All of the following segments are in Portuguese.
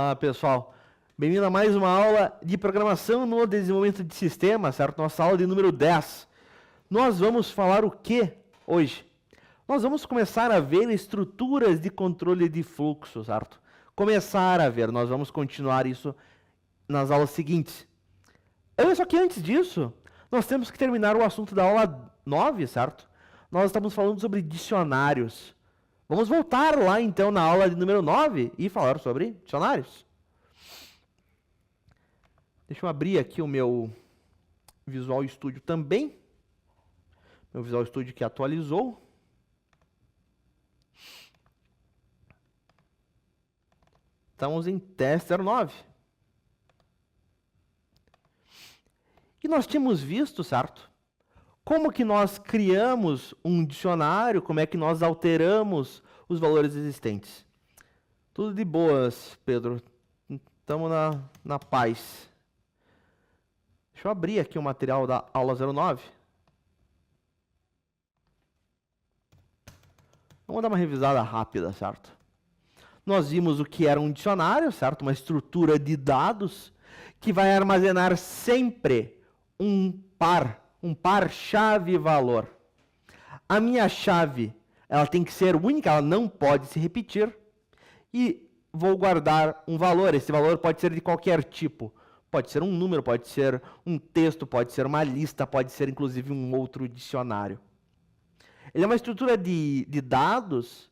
Olá, pessoal. Bem-vindo a mais uma aula de programação no desenvolvimento de sistemas, certo? Nossa aula de número 10. Nós vamos falar o que hoje? Nós vamos começar a ver estruturas de controle de fluxo, certo? Começar a ver, nós vamos continuar isso nas aulas seguintes. Só que antes disso, nós temos que terminar o assunto da aula 9, certo? Nós estamos falando sobre dicionários. Vamos voltar lá, então, na aula de número 9 e falar sobre dicionários. Deixa eu abrir aqui o meu Visual Studio também. Meu Visual Studio que atualizou. Estamos em Tester 9. E nós tínhamos visto, certo? Como que nós criamos um dicionário, como é que nós alteramos os valores existentes. Tudo de boas, Pedro. Estamos na paz. Deixa eu abrir aqui o material da aula 09. Vamos dar uma revisada rápida, certo? Nós vimos o que era um dicionário, certo? Uma estrutura de dados que vai armazenar sempre um par chave-valor. A minha chave, ela tem que ser única, ela não pode se repetir. E vou guardar um valor. Esse valor pode ser de qualquer tipo. Pode ser um número, pode ser um texto, pode ser uma lista, pode ser inclusive um outro dicionário. Ele é uma estrutura de dados,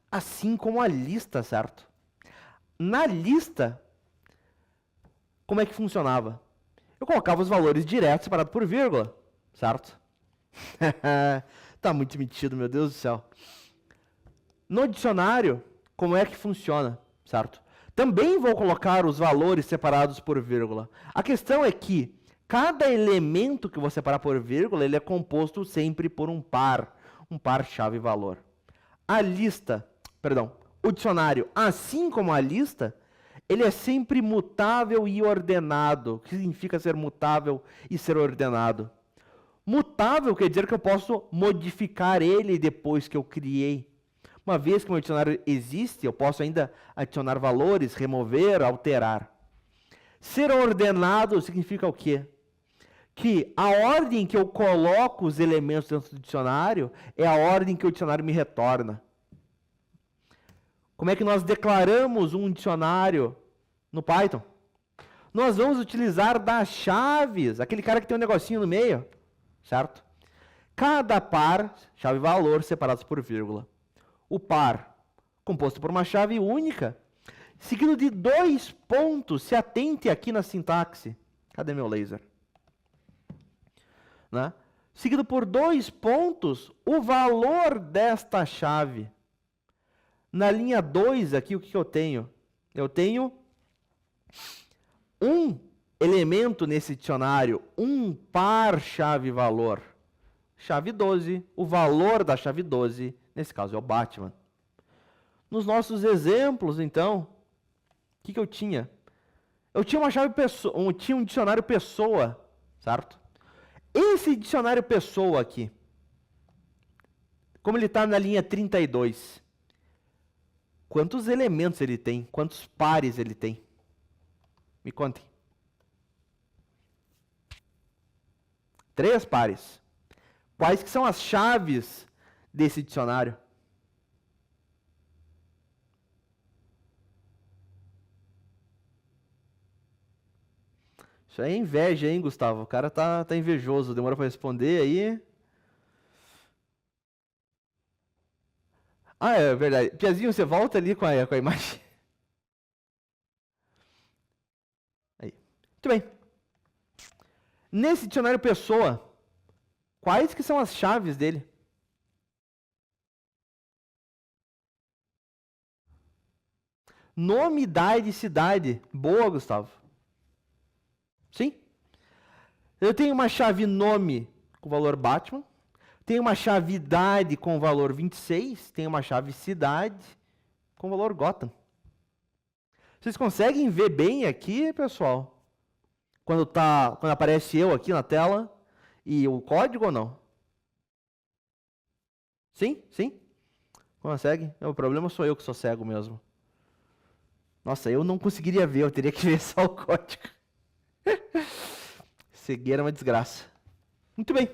assim como a lista, certo? Na lista, como é que funcionava? Eu colocava os valores diretos separados por vírgula, certo? Tá muito metido, meu Deus do céu. No dicionário, como é que funciona, certo? Também vou colocar os valores separados por vírgula. A questão é que cada elemento que vou separar por vírgula, ele é composto sempre por um par chave-valor. O dicionário, assim como a lista, ele é sempre mutável e ordenado. O que significa ser mutável e ser ordenado? Mutável quer dizer que eu posso modificar ele depois que eu criei. Uma vez que o meu dicionário existe, eu posso ainda adicionar valores, remover, alterar. Ser ordenado significa o quê? Que a ordem que eu coloco os elementos dentro do dicionário é a ordem que o dicionário me retorna. Como é que nós declaramos um dicionário no Python? Nós vamos utilizar das chaves, aquele cara que tem um negocinho no meio, certo? Cada par, chave-valor, separados por vírgula. O par, composto por uma chave única, seguido de 2 pontos. Se atente aqui na sintaxe. Cadê meu laser? Né? Seguido por 2 pontos, o valor desta chave. Na linha 2 aqui, o que eu tenho? Eu tenho um elemento nesse dicionário, um par chave-valor. Chave 12, o valor da chave 12, nesse caso é o Batman. Nos nossos exemplos, então, o que eu tinha? Eu tinha uma chave pessoa, tinha um dicionário pessoa, certo? Esse dicionário pessoa aqui, como ele está na linha 32, quantos elementos ele tem? Quantos pares ele tem? Me contem. 3 pares. Quais que são as chaves desse dicionário? Isso aí é inveja, hein, Gustavo? O cara tá invejoso, demora para responder aí. Ah, é verdade. Piazinho, você volta ali com a imagem. Aí. Muito bem. Nesse dicionário pessoa, quais que são as chaves dele? Nome, idade, cidade. Boa, Gustavo. Sim? Eu tenho uma chave nome com o valor Batman. Tenho uma chave idade com o valor 26. Tenho uma chave cidade com o valor Gotham. Vocês conseguem ver bem aqui, pessoal? Quando aparece eu aqui na tela e o código ou não? Sim? Sim? Consegue? O problema sou eu que sou cego mesmo. Nossa, eu não conseguiria ver, eu teria que ver só o código. Cegueira é uma desgraça. Muito bem.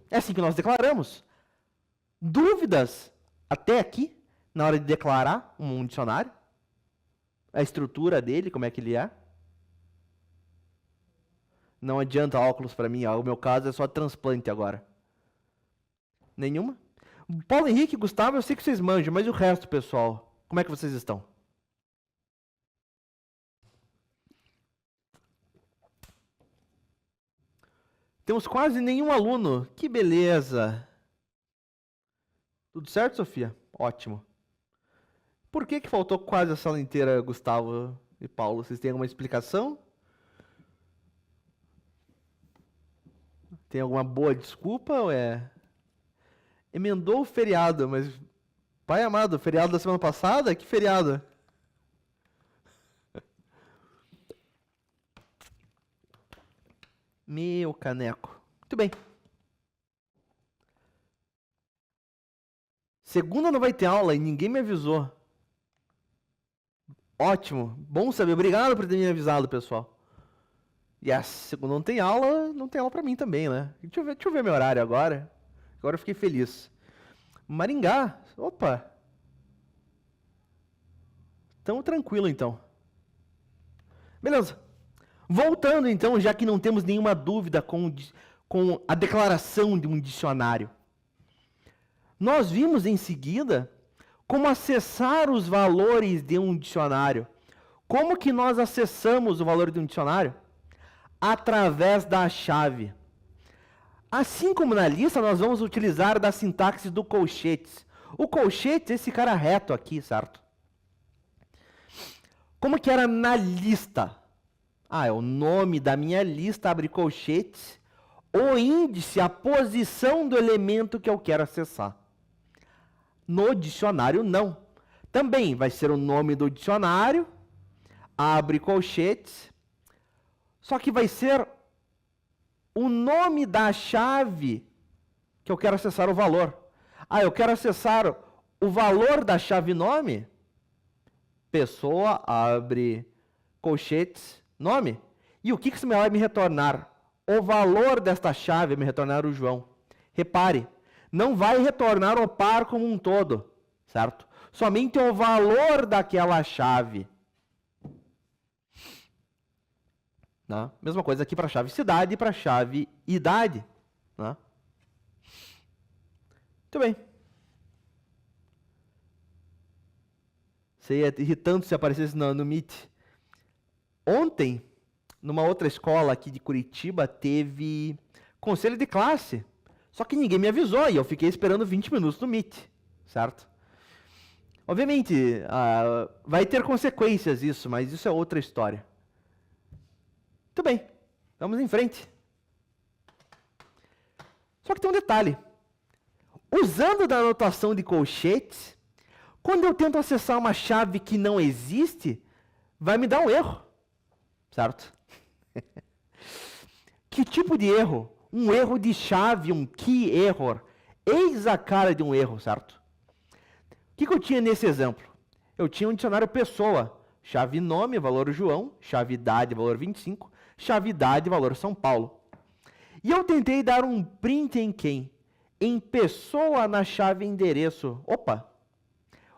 É assim que nós declaramos. Dúvidas até aqui, na hora de declarar um dicionário? A estrutura dele, como é que ele é? Não adianta óculos para mim, ó. O meu caso é só transplante agora. Nenhuma? Paulo Henrique, Gustavo, eu sei que vocês manjam, mas e o resto, pessoal? Como é que vocês estão? Temos quase nenhum aluno. Que beleza. Tudo certo, Sofia? Ótimo. Por que faltou quase a sala inteira, Gustavo e Paulo? Vocês têm alguma explicação? Tem alguma boa desculpa ou é... Emendou o feriado, mas... Pai amado, feriado da semana passada? Que feriado? Meu caneco. Muito bem. Segunda não vai ter aula e ninguém me avisou. Ótimo. Bom saber. Obrigado por ter me avisado, pessoal. Yes. Segunda não tem aula pra mim também, né? Deixa eu ver meu horário agora. Agora eu fiquei feliz. Maringá. Opa. Tamo tranquilo, então. Beleza. Voltando, então, já que não temos nenhuma dúvida com a declaração de um dicionário. Nós vimos em seguida como acessar os valores de um dicionário. Como que nós acessamos o valor de um dicionário? Através da chave. Assim como na lista, nós vamos utilizar da sintaxe do colchetes. O colchetes é esse cara reto aqui, certo? Como que era na lista? Ah, é o nome da minha lista, abre colchetes, o índice, a posição do elemento que eu quero acessar. No dicionário, não. Também vai ser o nome do dicionário, abre colchetes, só que vai ser o nome da chave que eu quero acessar o valor. Ah, eu quero acessar o valor da chave nome? Pessoa, abre colchetes, nome. E o que isso vai me retornar? O valor desta chave vai me retornar o João. Repare, não vai retornar o par como um todo, certo? Somente o valor daquela chave. Né? Mesma coisa aqui para a chave cidade e para a chave idade. Né? Muito bem. Seria irritante se aparecesse no Meet. Ontem, numa outra escola aqui de Curitiba, teve conselho de classe. Só que ninguém me avisou e eu fiquei esperando 20 minutos no Meet, certo? Obviamente, vai ter consequências isso, mas isso é outra história. Muito bem, vamos em frente. Só que tem um detalhe. Usando da anotação de colchetes, quando eu tento acessar uma chave que não existe, vai me dar um erro, certo? Que tipo de erro? Um erro de chave, um key error. Eis a cara de um erro, certo? O que eu tinha nesse exemplo? Eu tinha um dicionário pessoa, chave nome, valor João, chave idade, valor 25, chave idade, valor São Paulo. E eu tentei dar um print em quem? Em pessoa na chave endereço. Opa!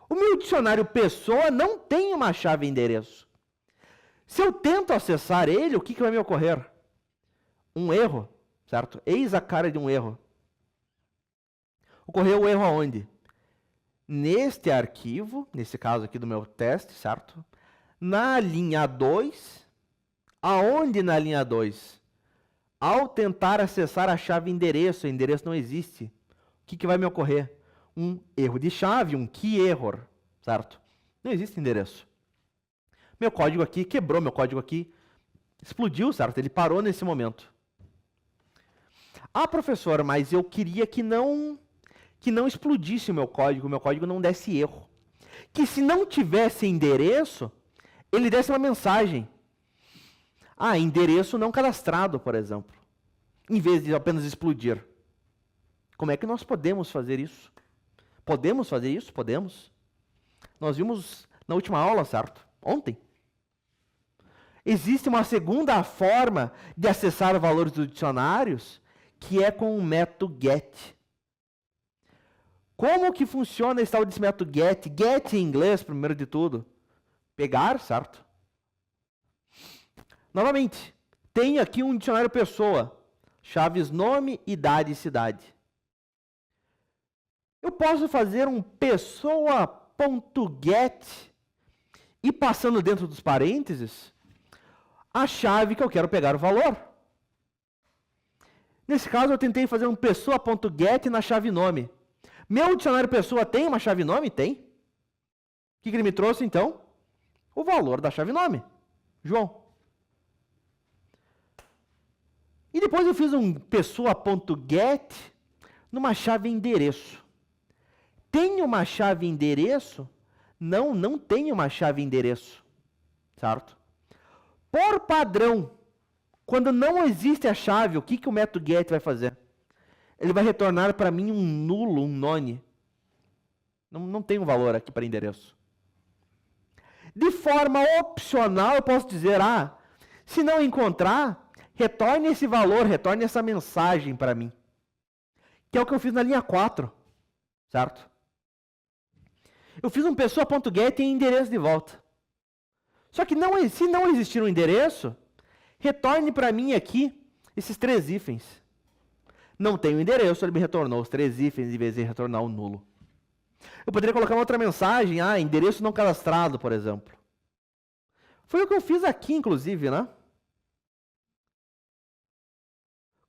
O meu dicionário pessoa não tem uma chave endereço. Se eu tento acessar ele, o que vai me ocorrer? Um erro, certo? Eis a cara de um erro. Ocorreu o erro aonde? Neste arquivo, nesse caso aqui do meu teste, certo? Na linha 2, aonde na linha 2? Ao tentar acessar a chave endereço, o endereço não existe. O que vai me ocorrer? Um erro de chave, um key error, certo? Não existe endereço. Meu código aqui, quebrou meu código aqui, explodiu, certo? Ele parou nesse momento. Ah, professor, mas eu queria que não explodisse o meu código não desse erro. Que se não tivesse endereço, ele desse uma mensagem. Ah, endereço não cadastrado, por exemplo. Em vez de apenas explodir. Como é que nós podemos fazer isso? Podemos fazer isso? Podemos. Nós vimos na última aula, certo? Ontem. Existe uma segunda forma de acessar valores dos dicionários, que é com o método GET. Como que funciona esse tal desse método GET? GET em inglês, primeiro de tudo, pegar, certo? Novamente, tenho aqui um dicionário pessoa, chaves nome, idade e cidade. Eu posso fazer um pessoa.get e passando dentro dos parênteses a chave que eu quero pegar o valor. Nesse caso, eu tentei fazer um pessoa.get na chave nome. Meu dicionário pessoa tem uma chave nome? Tem. O que ele me trouxe, então? O valor da chave nome. João. E depois eu fiz um pessoa.get numa chave endereço. Tem uma chave endereço? Não, não tem uma chave endereço. Certo? Por padrão, quando não existe a chave, o que o método get vai fazer? Ele vai retornar para mim um nulo, um none. Não tem um valor aqui para endereço. De forma opcional, eu posso dizer, se não encontrar, retorne esse valor, retorne essa mensagem para mim. Que é o que eu fiz na linha 4. Certo? Eu fiz um pessoa.get e endereço de volta. Só que se não existir um endereço, retorne para mim aqui esses 3 hífens. Não tem o endereço, ele me retornou os 3 hífens em vez de retornar o nulo. Eu poderia colocar uma outra mensagem, endereço não cadastrado, por exemplo. Foi o que eu fiz aqui, inclusive, né?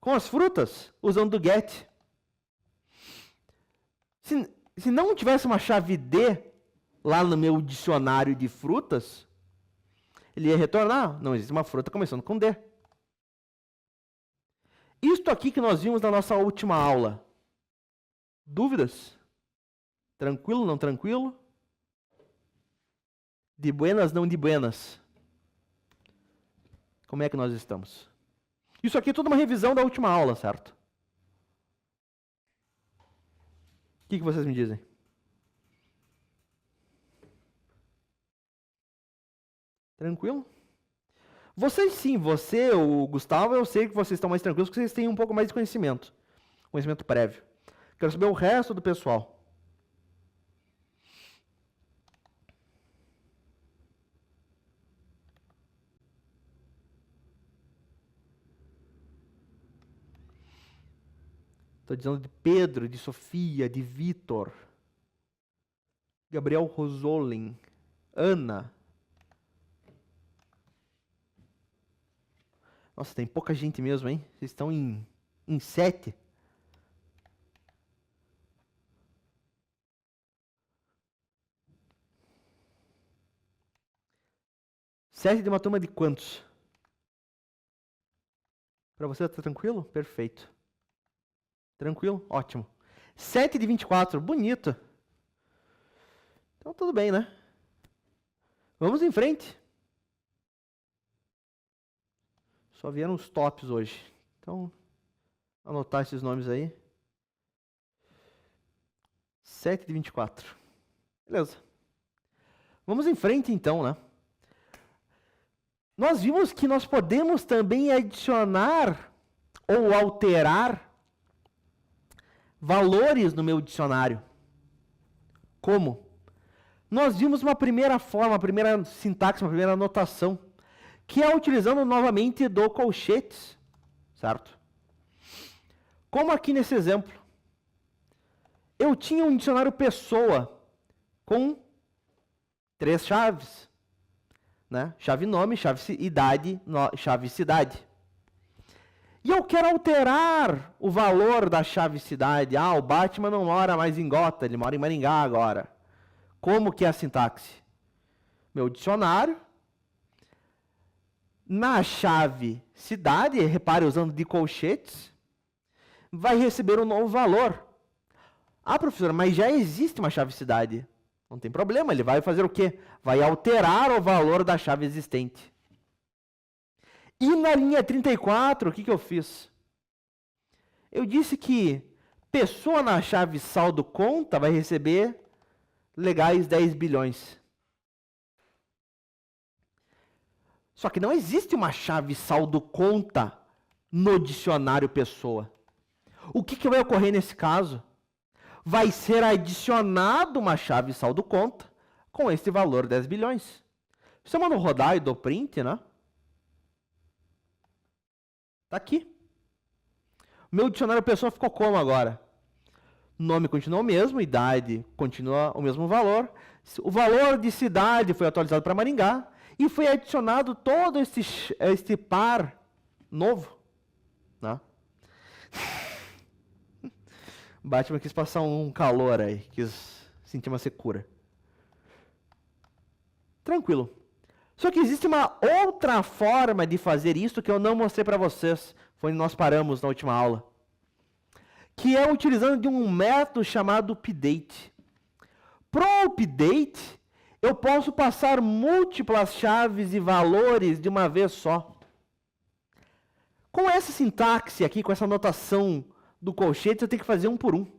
Com as frutas, usando o get. Se não tivesse uma chave D lá no meu dicionário de frutas, ele ia retornar, não existe uma fruta começando com D. Isto aqui que nós vimos na nossa última aula. Dúvidas? Tranquilo, não tranquilo? De buenas, não de buenas? Como é que nós estamos? Isso aqui é tudo uma revisão da última aula, certo? O que vocês me dizem? Tranquilo? Vocês sim, você, o Gustavo, eu sei que vocês estão mais tranquilos porque vocês têm um pouco mais de conhecimento. Conhecimento prévio. Quero saber o resto do pessoal. Estou dizendo de Pedro, de Sofia, de Vitor, Gabriel Rosolin, Ana. Nossa, tem pouca gente mesmo, hein? Vocês estão em 7. Sete de uma turma de quantos? Para você tá tranquilo? Perfeito. Tranquilo? Ótimo. 7 de 24, bonito. Então tudo bem, né? Vamos em frente. Só vieram os tops hoje. Então, anotar esses nomes aí. 7 de 24. Beleza. Vamos em frente então, né? Nós vimos que nós podemos também adicionar ou alterar valores no meu dicionário. Como? Nós vimos uma primeira forma, uma primeira sintaxe, uma primeira anotação, que é utilizando novamente do colchetes, certo? Como aqui nesse exemplo. Eu tinha um dicionário pessoa com 3 chaves, né? Chave nome, chave idade, chave cidade. E eu quero alterar o valor da chave cidade. O Batman não mora mais em Gota, ele mora em Maringá agora. Como que é a sintaxe? Meu dicionário. Na chave cidade, repare usando de colchetes, vai receber um novo valor. Professora, mas já existe uma chave cidade. Não tem problema, ele vai fazer o quê? Vai alterar o valor da chave existente. E na linha 34, o que eu fiz? Eu disse que pessoa na chave saldo conta vai receber legais 10 bilhões. Só que não existe uma chave saldo conta no dicionário pessoa. O que vai ocorrer nesse caso? Vai ser adicionado uma chave saldo conta com esse valor 10 bilhões. Se eu mando rodar e dou print, né? Tá aqui. Meu dicionário pessoa ficou como agora? Nome continua o mesmo, idade continua o mesmo valor. O valor de cidade foi atualizado para Maringá e foi adicionado todo este par novo. Né? Batman quis passar um calor aí, quis sentir uma secura. Tranquilo. Só que existe uma outra forma de fazer isso que eu não mostrei para vocês. Foi onde nós paramos na última aula. Que é utilizando de um método chamado update. Pro update, eu posso passar múltiplas chaves e valores de uma vez só. Com essa sintaxe aqui, com essa notação do colchete, eu tenho que fazer um por um.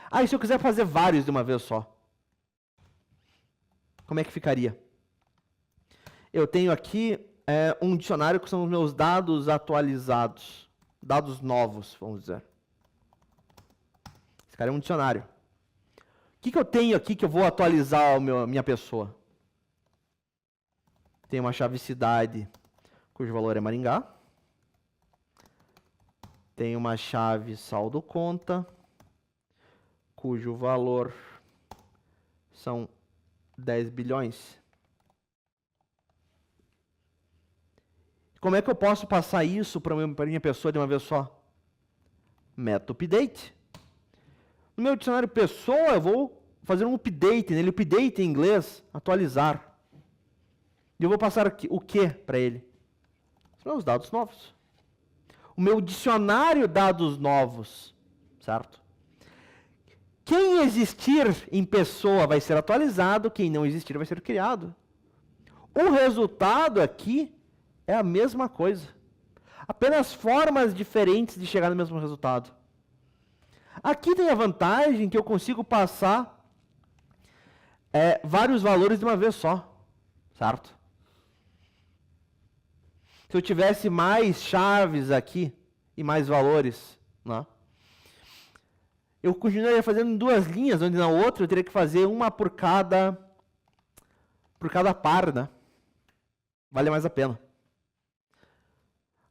Ah, e se eu quiser fazer vários de uma vez só? Como é que ficaria? Eu tenho aqui um dicionário que são os meus dados atualizados. Dados novos, vamos dizer. Esse cara é um dicionário. O que eu tenho aqui que eu vou atualizar a minha pessoa? Tem uma chave cidade, cujo valor é Maringá. Tem uma chave saldo conta, cujo valor são 10 bilhões. Como é que eu posso passar isso para minha pessoa de uma vez só? Método update. No meu dicionário pessoa, eu vou fazer um update nele. Update em inglês, atualizar. E eu vou passar aqui, o que para ele? São os dados novos. O meu dicionário dados novos, certo? Quem existir em pessoa vai ser atualizado, quem não existir vai ser criado. O resultado aqui é a mesma coisa. Apenas formas diferentes de chegar no mesmo resultado. Aqui tem a vantagem que eu consigo passar vários valores de uma vez só, certo? Se eu tivesse mais chaves aqui e mais valores, né? Eu continuaria fazendo em duas linhas, onde na outra eu teria que fazer uma por cada par, né? Vale mais a pena.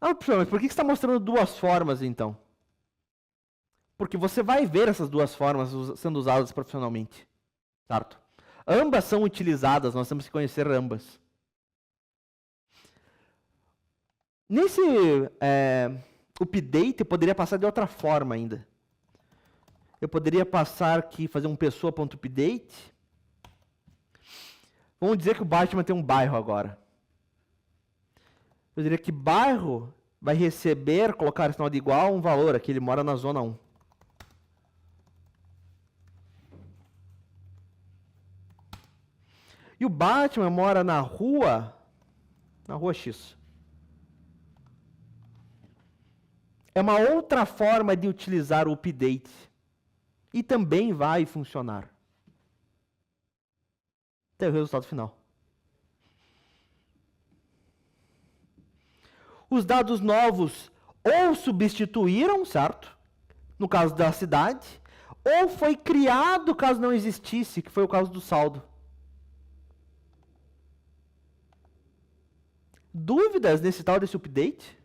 Ah, professor, mas por que você está mostrando duas formas, então? Porque você vai ver essas duas formas sendo usadas profissionalmente, certo? Ambas são utilizadas, nós temos que conhecer ambas. Nesse update, eu poderia passar de outra forma ainda. Eu poderia passar aqui, fazer um pessoa.update. Vamos dizer que o Batman tem um bairro agora. Eu diria que bairro vai receber, colocar sinal de igual, um valor. Aqui ele mora na zona 1. E o Batman mora na rua X. É uma outra forma de utilizar o update. E também vai funcionar. Até o resultado final. Os dados novos ou substituíram, certo? No caso da cidade. Ou foi criado caso não existisse, que foi o caso do saldo. Dúvidas nesse tal desse update?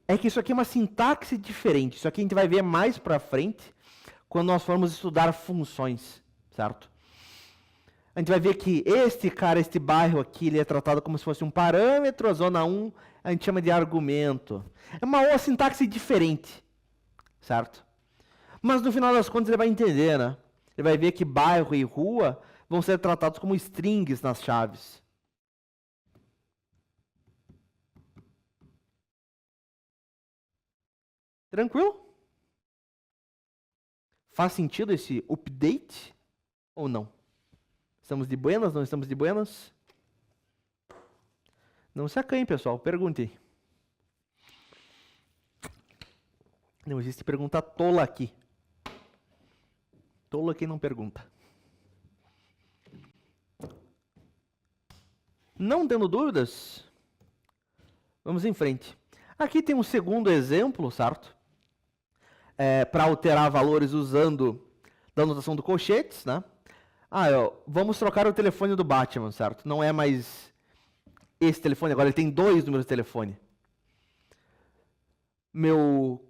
É que isso aqui é uma sintaxe diferente. Isso aqui a gente vai ver mais para frente quando nós formos estudar funções, certo? A gente vai ver que este bairro aqui, ele é tratado como se fosse um parâmetro, a zona 1 a gente chama de argumento. É uma sintaxe diferente, certo? Mas no final das contas ele vai entender, né? Ele vai ver que bairro e rua vão ser tratados como strings nas chaves. Tranquilo? Faz sentido esse update ou não? Estamos de buenas? Não estamos de buenas? Não se acanhe, pessoal. Perguntem. Não existe pergunta tola aqui. Tola quem não pergunta. Não tendo dúvidas, vamos em frente. Aqui tem um segundo exemplo, certo? Para alterar valores usando da notação do colchetes, né? Vamos trocar o telefone do Batman, certo? Não é mais esse telefone, agora ele tem 2 números de telefone. Meu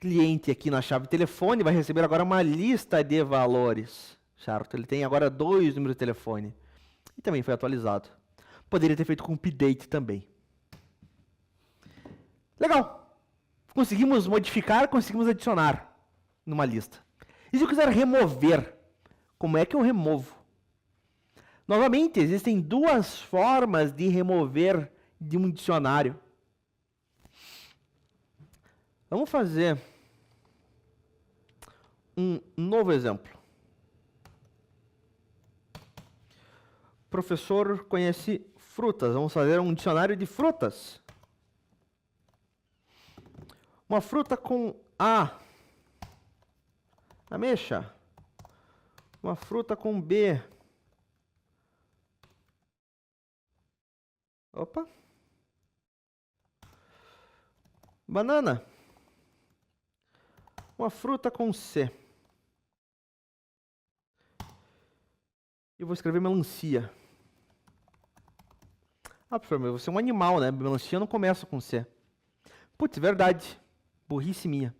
cliente aqui na chave telefone vai receber agora uma lista de valores, certo? Ele tem agora 2 números de telefone. E também foi atualizado. Poderia ter feito com update também. Legal. Conseguimos modificar, conseguimos adicionar numa lista. E se eu quiser remover, como é que eu removo? Novamente, existem 2 formas de remover de um dicionário. Vamos fazer um novo exemplo. O professor conhece frutas. Vamos fazer um dicionário de frutas. Uma fruta com A, ameixa. Uma fruta com B. Opa. Banana. Uma fruta com C. E vou escrever melancia. Professor, mas você é um animal, né? Melancia não começa com C. Putz, verdade. Burrice minha.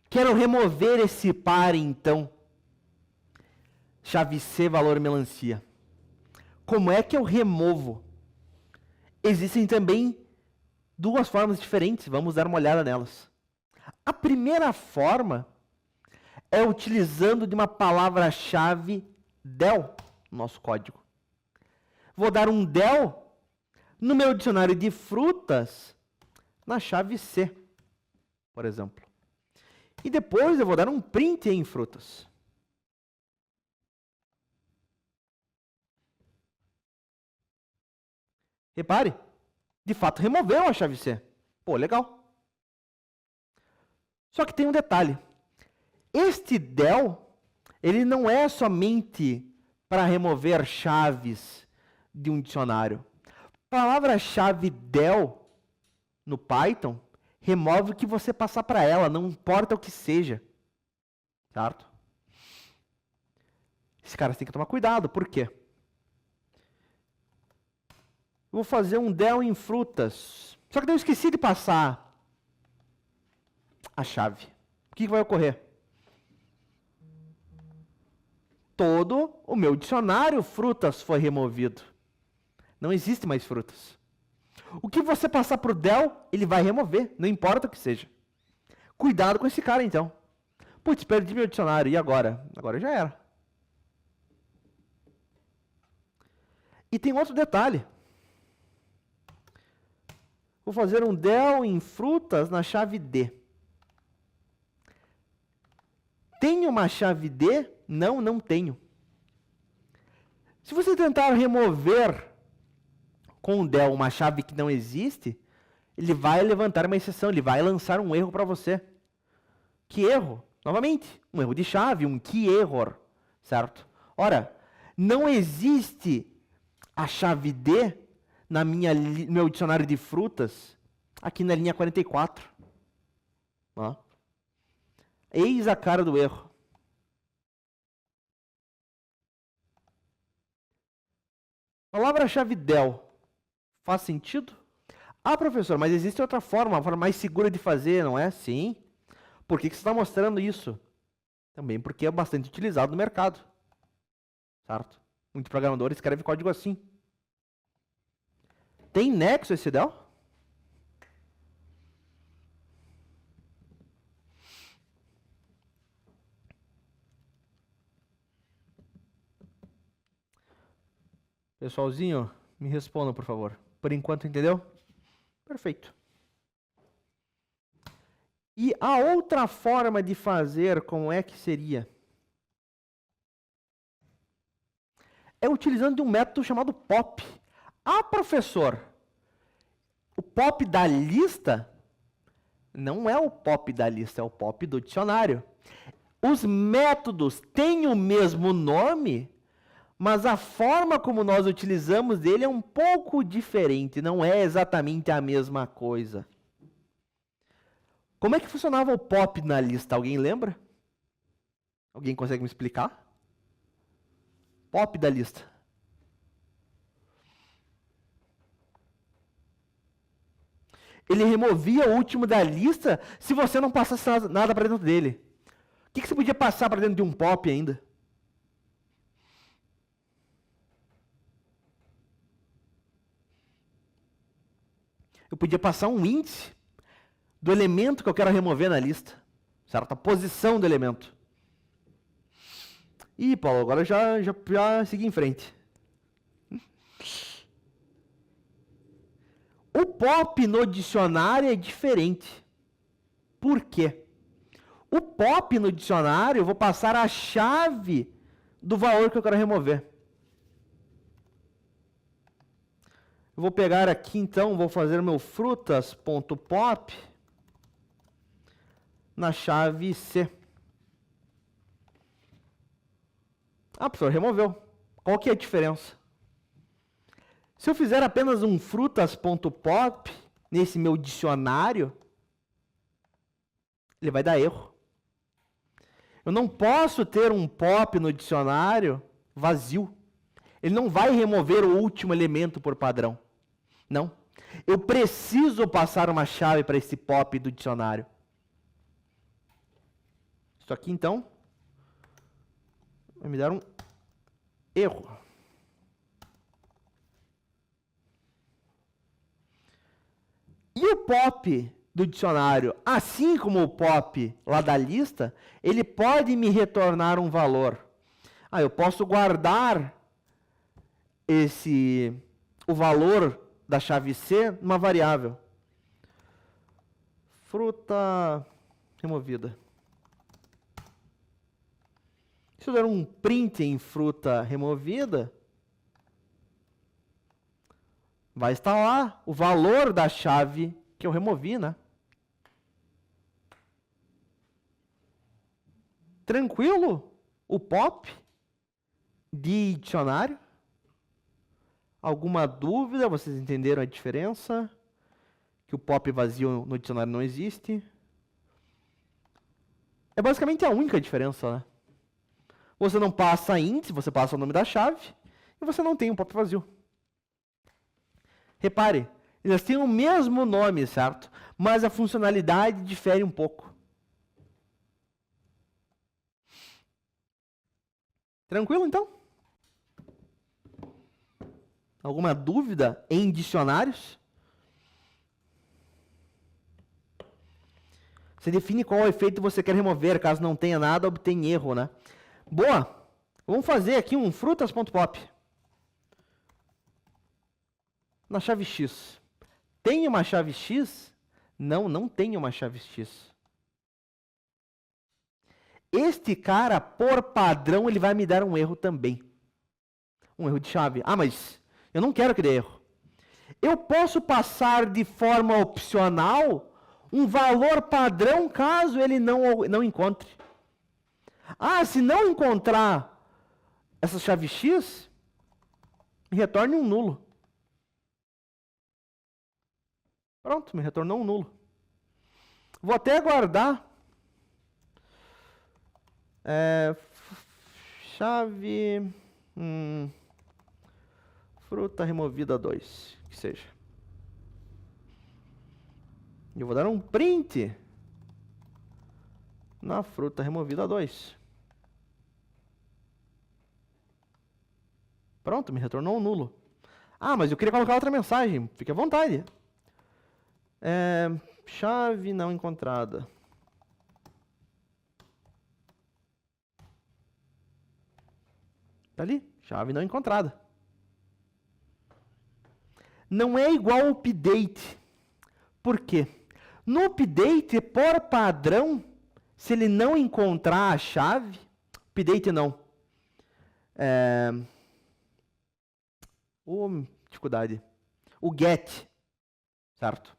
Quero remover esse par, então. Chave C, valor melancia. Como é que eu removo? Existem também 2 formas diferentes. Vamos dar uma olhada nelas. A primeira forma é utilizando de uma palavra-chave del no nosso código. Vou dar um del no meu dicionário de frutas na chave C, por exemplo. E depois eu vou dar um print em frutas. Repare, de fato removeu a chave C. Pô, legal. Só que tem um detalhe. Este del, ele não é somente para remover chaves de um dicionário. Palavra-chave del no Python remove o que você passar para ela, não importa o que seja. Certo? Esse cara tem que tomar cuidado, por quê? Vou fazer um del em frutas. Só que daí eu esqueci de passar a chave. O que vai ocorrer? Todo o meu dicionário frutas foi removido. Não existe mais frutas. O que você passar para o del, ele vai remover, não importa o que seja. Cuidado com esse cara, então. Putz, perdi meu dicionário, e agora? Agora já era. E tem outro detalhe. Vou fazer um del em frutas na chave D. Tenho uma chave D? Não, não tenho. Se você tentar remover com o del uma chave que não existe, ele vai levantar uma exceção, ele vai lançar um erro para você. Que erro? Novamente, um erro de chave, um key error, certo? Ora, não existe a chave D no meu dicionário de frutas aqui na linha 44. Ó. Eis a cara do erro. Palavra-chave del. Faz sentido? Professor, mas existe outra forma, uma forma mais segura de fazer, não é? Sim. Por que você está mostrando isso? Também porque é bastante utilizado no mercado. Certo? Muito programador escreve código assim. Tem nexo esse del? Pessoalzinho, me respondam, por favor. Por enquanto, entendeu? Perfeito. E a outra forma de fazer, como é que seria? É utilizando um método chamado pop. Professor, o pop da lista não é o pop da lista, é o pop do dicionário. Os métodos têm o mesmo nome, mas a forma como nós utilizamos ele é um pouco diferente, não é exatamente a mesma coisa. Como é que funcionava o pop na lista? Alguém lembra? Alguém consegue me explicar? Pop da lista. Ele removia o último da lista se você não passasse nada para dentro dele. O que você podia passar para dentro de um pop ainda? Eu podia passar um índice do elemento que eu quero remover na lista. Certo? A posição do elemento. Ih, Paulo, agora já segui em frente. O pop no dicionário é diferente. Por quê? O pop no dicionário, eu vou passar a chave do valor que eu quero remover. Eu vou pegar aqui, então, vou fazer meu frutas.pop na chave C. Ah, professor, removeu. Qual que é a diferença? Se eu fizer apenas um frutas.pop nesse meu dicionário, ele vai dar erro. Eu não posso ter um pop no dicionário vazio. Ele não vai remover o último elemento por padrão. Não. Eu preciso passar uma chave para esse pop do dicionário. Isso aqui, então, vai me dar um erro. E o pop do dicionário, assim como o pop lá da lista, ele pode me retornar um valor. Ah, eu posso guardar o valor da chave C numa variável. Fruta removida. Se eu der um print em fruta removida, vai estar lá o valor da chave que eu removi, né? Tranquilo? O pop de dicionário? Alguma dúvida? Vocês entenderam a diferença? Que o pop vazio no dicionário não existe? É basicamente a única diferença, né? Você não passa índice, você passa o nome da chave, e você não tem um pop vazio. Repare, eles têm o mesmo nome, certo? Mas a funcionalidade difere um pouco. Tranquilo, então? Alguma dúvida em dicionários? Você define qual efeito você quer remover, caso não tenha nada, obtém erro, né? Boa! Vamos fazer aqui um frutas.pop. Na chave X. Tem uma chave X? Não, não tem uma chave X. Este cara, por padrão, ele vai me dar um erro também. Um erro de chave. Ah, mas eu não quero que dê erro. Eu posso passar de forma opcional um valor padrão caso ele não encontre. Ah, se não encontrar essa chave X, retorne um nulo. Pronto, me retornou um nulo. Vou até aguardar. Chave fruta removida 2, que seja. Eu vou dar um print na fruta removida 2. Pronto, me retornou um nulo. Ah, mas eu queria colocar outra mensagem. Fique à vontade. Chave não encontrada. Tá ali, chave não encontrada. Não é igual ao update. Por quê? No update, por padrão, se ele não encontrar a chave, update não. Dificuldade. O get, certo?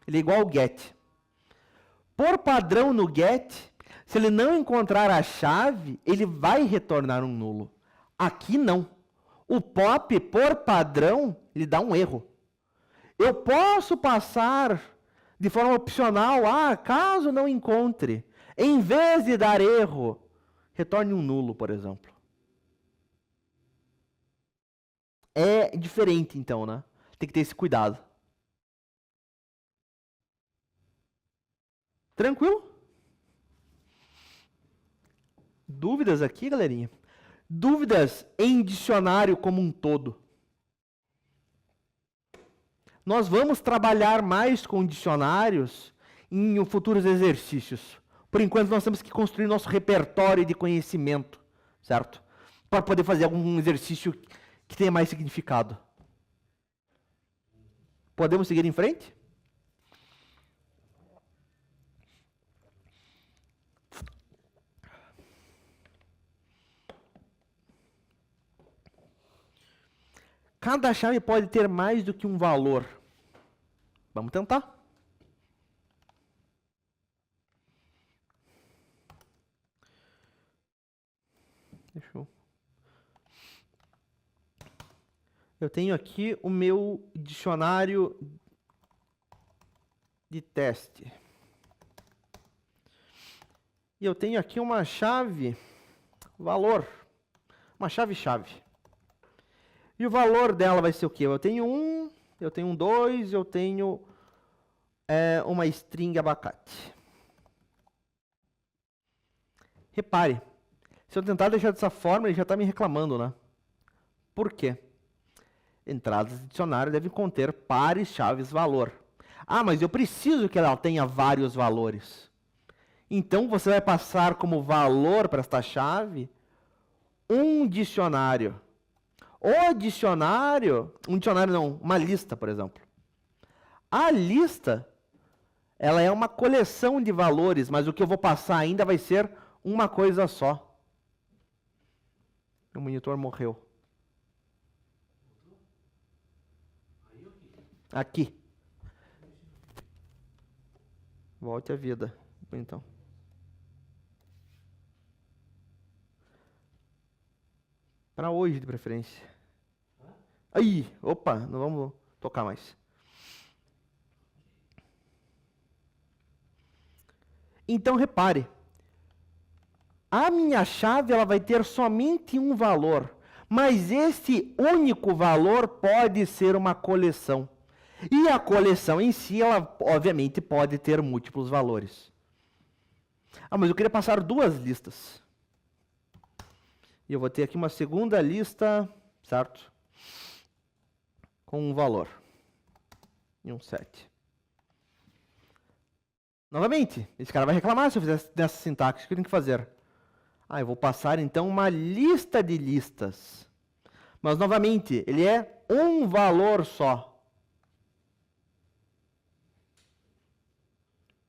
Ele é igual ao get. Por padrão no get, se ele não encontrar a chave, ele vai retornar um nulo. Aqui não. O POP, por padrão, ele dá um erro. Eu posso passar de forma opcional, caso não encontre, em vez de dar erro, retorne um nulo, por exemplo. É diferente, então, né? Tem que ter esse cuidado. Tranquilo? Dúvidas aqui, galerinha? Dúvidas em dicionário como um todo. Nós vamos trabalhar mais com dicionários em futuros exercícios. Por enquanto, nós temos que construir nosso repertório de conhecimento, certo? Para poder fazer algum exercício que tenha mais significado. Podemos seguir em frente? Cada chave pode ter mais do que um valor. Vamos tentar. Eu tenho aqui o meu dicionário de teste. E eu tenho aqui uma chave valor. Uma chave-chave. E o valor dela vai ser o quê? Eu tenho um 2, eu tenho uma string abacate. Repare, se eu tentar deixar dessa forma, ele já está me reclamando, né? Por quê? Entradas de dicionário devem conter pares chaves valor. Mas eu preciso que ela tenha vários valores. Então, você vai passar como valor para esta chave um dicionário. O dicionário, uma lista, por exemplo. A lista, ela é uma coleção de valores, mas o que eu vou passar ainda vai ser uma coisa só. O monitor morreu. Aqui. Volte à vida, então. Para hoje, de preferência. Aí, opa, não vamos tocar mais. Então, repare. A minha chave ela vai ter somente um valor, mas esse único valor pode ser uma coleção. E a coleção em si, ela obviamente pode ter múltiplos valores. Mas eu queria passar duas listas. E eu vou ter aqui uma segunda lista, certo? Com um valor. E um set. Novamente, esse cara vai reclamar se eu fizer nessa sintaxe. O que eu tenho que fazer? Eu vou passar então uma lista de listas. Mas novamente, ele é um valor só.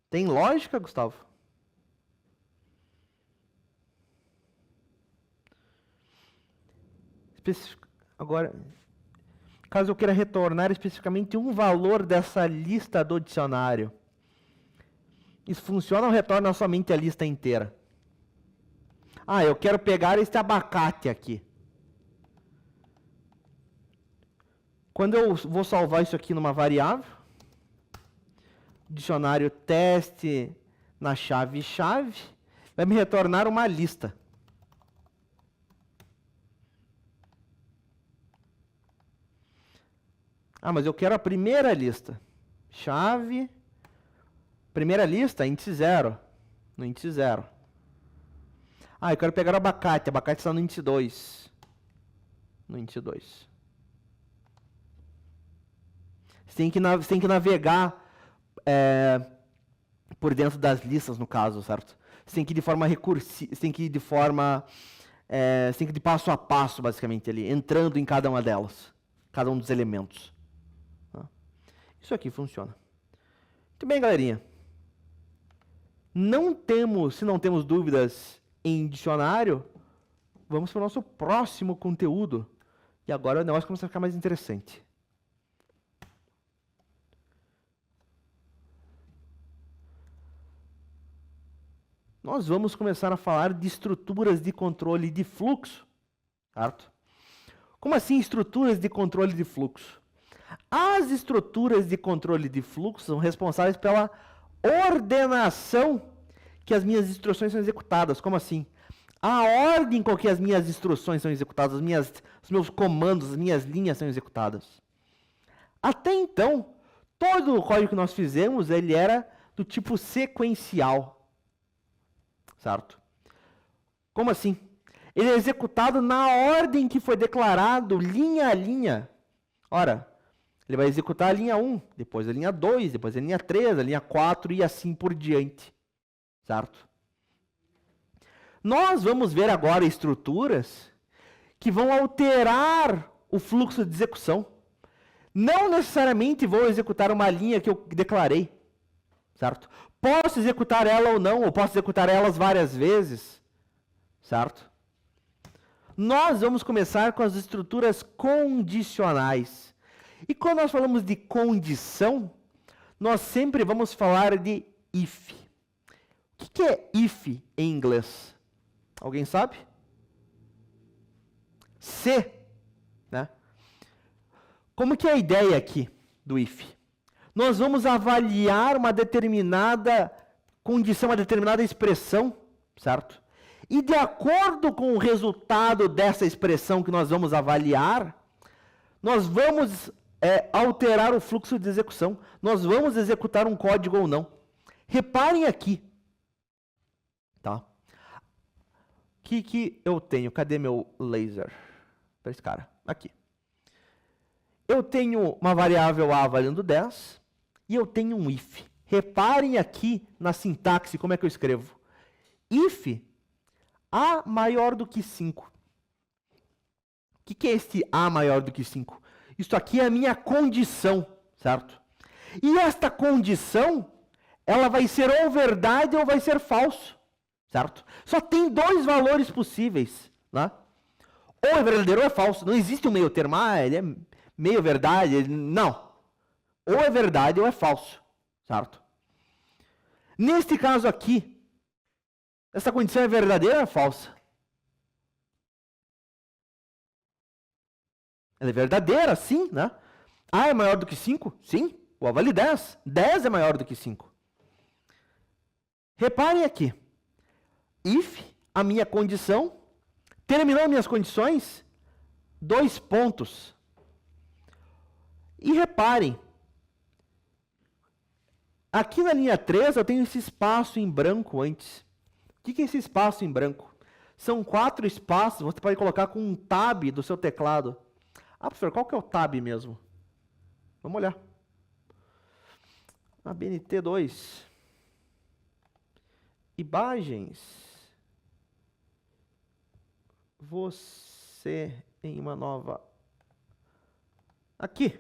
Tem lógica, Gustavo? Agora, caso eu queira retornar especificamente um valor dessa lista do dicionário, isso funciona ou retorna somente a lista inteira? Eu quero pegar este abacate aqui. Quando eu vou salvar isso aqui numa variável, dicionário teste na chave-chave, vai me retornar uma lista. Mas eu quero a primeira lista. Chave, primeira lista, índice 0. No índice 0. Eu quero pegar o abacate. O abacate está no índice 2. No índice 2. Você tem que navegar por dentro das listas, no caso, certo? Você tem que ir de forma recursiva, você tem que ir de forma... você tem que ir de passo a passo, basicamente, ali, entrando em cada uma delas. Cada um dos elementos. Isso aqui funciona. Muito bem, galerinha. Se não temos dúvidas em dicionário, vamos para o nosso próximo conteúdo. E agora o negócio começa a ficar mais interessante. Nós vamos começar a falar de estruturas de controle de fluxo, certo? Como assim estruturas de controle de fluxo? As estruturas de controle de fluxo são responsáveis pela ordenação que as minhas instruções são executadas. Como assim? A ordem com que as minhas instruções são executadas, os meus comandos, as minhas linhas são executadas. Até então, todo o código que nós fizemos, ele era do tipo sequencial. Certo? Como assim? Ele é executado na ordem que foi declarado, linha a linha. Ora, ele vai executar a linha 1, depois a linha 2, depois a linha 3, a linha 4 e assim por diante. Certo? Nós vamos ver agora estruturas que vão alterar o fluxo de execução. Não necessariamente vou executar uma linha que eu declarei. Certo? Posso executar ela ou não, ou posso executar elas várias vezes. Certo? Nós vamos começar com as estruturas condicionais. E quando nós falamos de condição, nós sempre vamos falar de if. O que é if em inglês? Alguém sabe? Se. Né? Como que é a ideia aqui do if? Nós vamos avaliar uma determinada condição, uma determinada expressão, certo? E de acordo com o resultado dessa expressão que nós vamos avaliar, nós vamos alterar o fluxo de execução. Nós vamos executar um código ou não. Reparem aqui. Tá? O que eu tenho? Cadê meu laser? Para esse cara. Aqui. Eu tenho uma variável a valendo 10 e eu tenho um if. Reparem aqui na sintaxe, como é que eu escrevo. If A maior do que 5. O que é esse A maior do que 5? Isso aqui é a minha condição, certo? E esta condição, ela vai ser ou verdade ou vai ser falso, certo? Só tem dois valores possíveis, né? Ou é verdadeiro ou é falso. Não existe um meio termo, ele é meio verdade, não. Ou é verdade ou é falso, certo? Neste caso aqui, essa condição é verdadeira ou é falsa? Ela é verdadeira, sim, né? A é maior do que 5? Sim. O A vale 10. 10 é maior do que 5. Reparem aqui. If, a minha condição, terminou minhas condições, 2 pontos. E reparem, aqui na linha 3 eu tenho esse espaço em branco antes. O que é esse espaço em branco? São 4 espaços, você pode colocar com um tab do seu teclado. Ah, professor, qual que é o tab mesmo? Vamos olhar. A BNT2. Imagens. Você em uma nova... Aqui.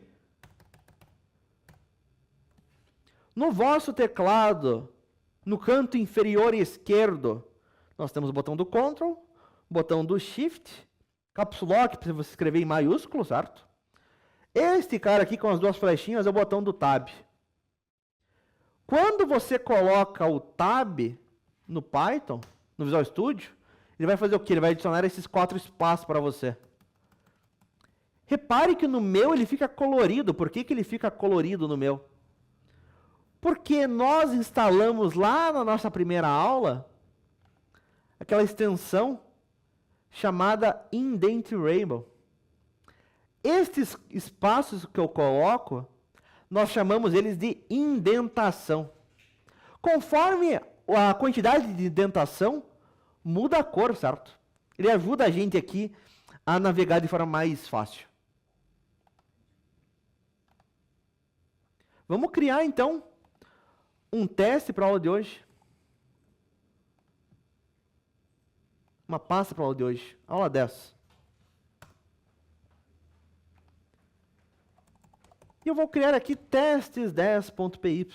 No vosso teclado, no canto inferior esquerdo, nós temos o botão do Ctrl, botão do Shift, Caps Lock para você escrever em maiúsculo, certo? Este cara aqui com as duas flechinhas é o botão do Tab. Quando você coloca o Tab no Python, no Visual Studio, ele vai fazer o quê? Ele vai adicionar esses 4 espaços para você. Repare que no meu ele fica colorido. Por que ele fica colorido no meu? Porque nós instalamos lá na nossa primeira aula aquela extensão chamada indentarable. Estes espaços que eu coloco, nós chamamos eles de indentação. Conforme a quantidade de indentação, muda a cor, certo? Ele ajuda a gente aqui a navegar de forma mais fácil. Vamos criar, então, um teste para a aula de hoje. Uma pasta para a aula de hoje. Aula 10. E eu vou criar aqui testes10.py.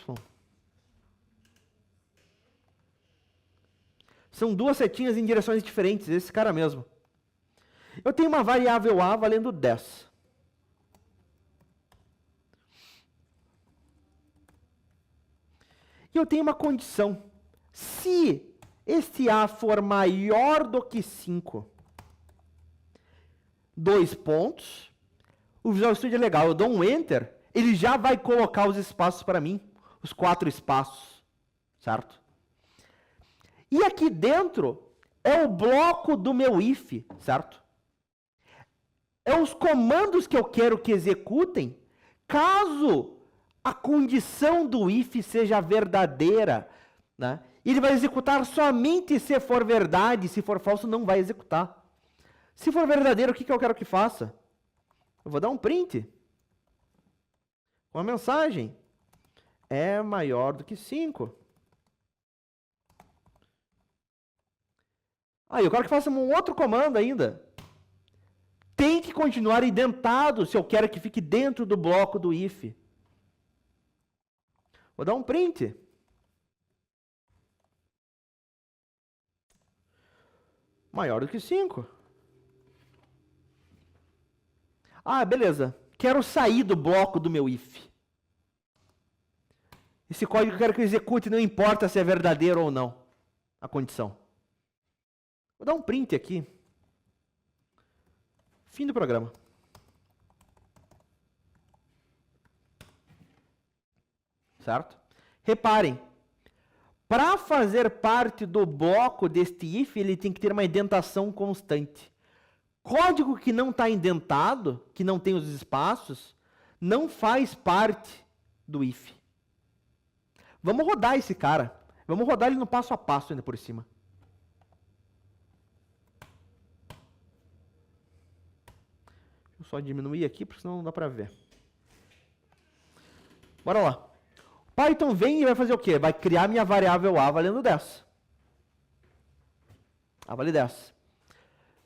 São 2 setinhas em direções diferentes, esse cara mesmo. Eu tenho uma variável A valendo 10. E eu tenho uma condição. Se este A for maior do que 5, dois pontos. O Visual Studio é legal, eu dou um Enter, ele já vai colocar os espaços para mim, os 4 espaços, certo? E aqui dentro é o bloco do meu if, certo? É os comandos que eu quero que executem caso a condição do if seja verdadeira, né? Ele vai executar somente se for verdade, se for falso não vai executar. Se for verdadeiro, o que eu quero que faça? Eu vou dar um print. Uma mensagem. É maior do que 5. Aí eu quero que faça um outro comando ainda. Tem que continuar indentado se eu quero que fique dentro do bloco do if. Vou dar um print. Maior do que 5. Ah, beleza. Quero sair do bloco do meu if. Esse código eu quero que eu execute, não importa se é verdadeiro ou não a condição. Vou dar um print aqui. Fim do programa. Certo? Reparem, para fazer parte do bloco deste if, ele tem que ter uma indentação constante. Código que não está indentado, que não tem os espaços, não faz parte do if. Vamos rodar esse cara. Vamos rodar ele no passo a passo ainda por cima. Deixa eu só diminuir aqui, porque senão não dá para ver. Bora lá. Python vem e vai fazer o quê? Vai criar minha variável A valendo 10. A vale 10.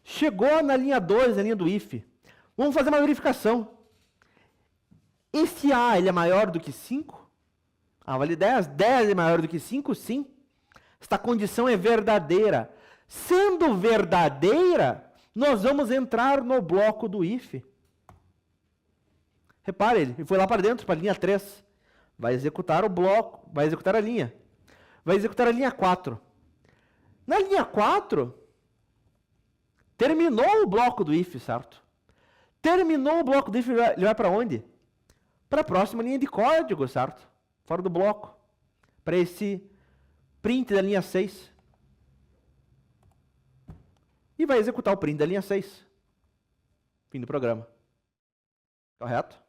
Chegou na linha 2, na linha do if. Vamos fazer uma verificação. Esse A ele é maior do que 5? A vale 10. 10 é maior do que 5? Sim. Esta condição é verdadeira. Sendo verdadeira, nós vamos entrar no bloco do if. Repare, ele foi lá para dentro, para a linha 3. Vai executar o bloco, vai executar a linha. Vai executar a linha 4. Na linha 4, terminou o bloco do if, certo? Terminou o bloco do if, ele vai para onde? Para a próxima linha de código, certo? Fora do bloco. Para esse print da linha 6. E vai executar o print da linha 6. Fim do programa. Correto?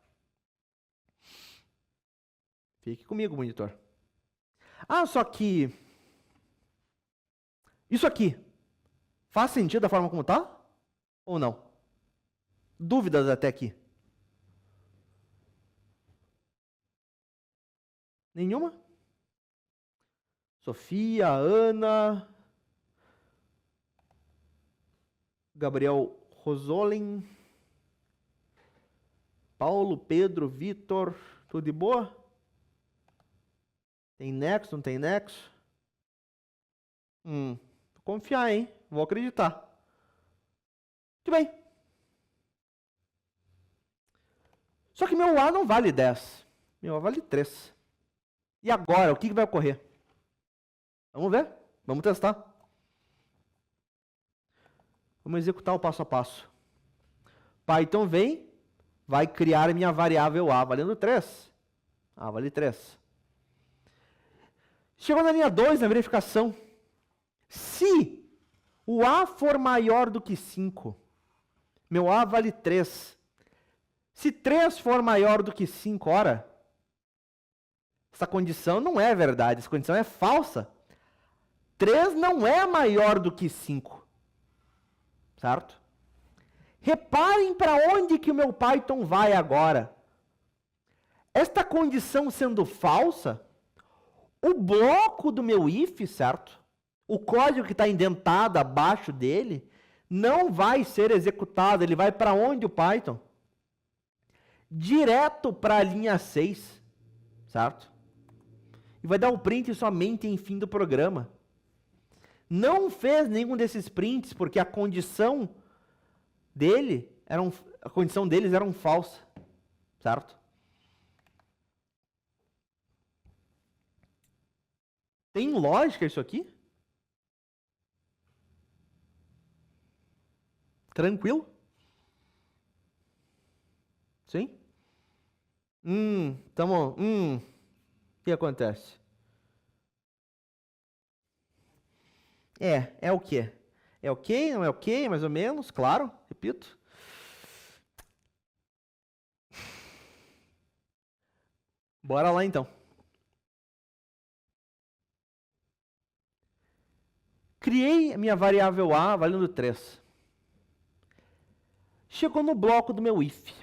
Fique comigo, monitor. Ah, só que isso aqui faz sentido da forma como está? Ou não? Dúvidas até aqui? Nenhuma? Sofia, Ana, Gabriel Rosolin, Paulo, Pedro, Vitor, tudo de boa? Tem nexo, não tem nexo? Vou confiar, hein? Vou acreditar. Muito bem. Só que meu A não vale 10. Meu A vale 3. E agora, o que vai ocorrer? Vamos ver? Vamos testar. Vamos executar o passo a passo. Python vem, vai criar minha variável A valendo 3. A vale 3. Chegou na linha 2, na verificação. Se o A for maior do que 5, meu A vale 3. Se 3 for maior do que 5, ora, essa condição não é verdade, essa condição é falsa. 3 não é maior do que 5. Certo? Reparem para onde que o meu Python vai agora. Esta condição sendo falsa, o bloco do meu if, certo? O código que está indentado abaixo dele, não vai ser executado. Ele vai para onde o Python? Direto para a linha 6, certo? E vai dar um print somente em fim do programa. Não fez nenhum desses prints, porque a condição dele a condição deles era falsa, certo? Tem lógica isso aqui? Tranquilo? Sim? O que acontece? É o quê? É ok? Não é ok? Mais ou menos? Claro, repito. Bora lá então. Criei a minha variável A valendo 3. Chegou no bloco do meu if.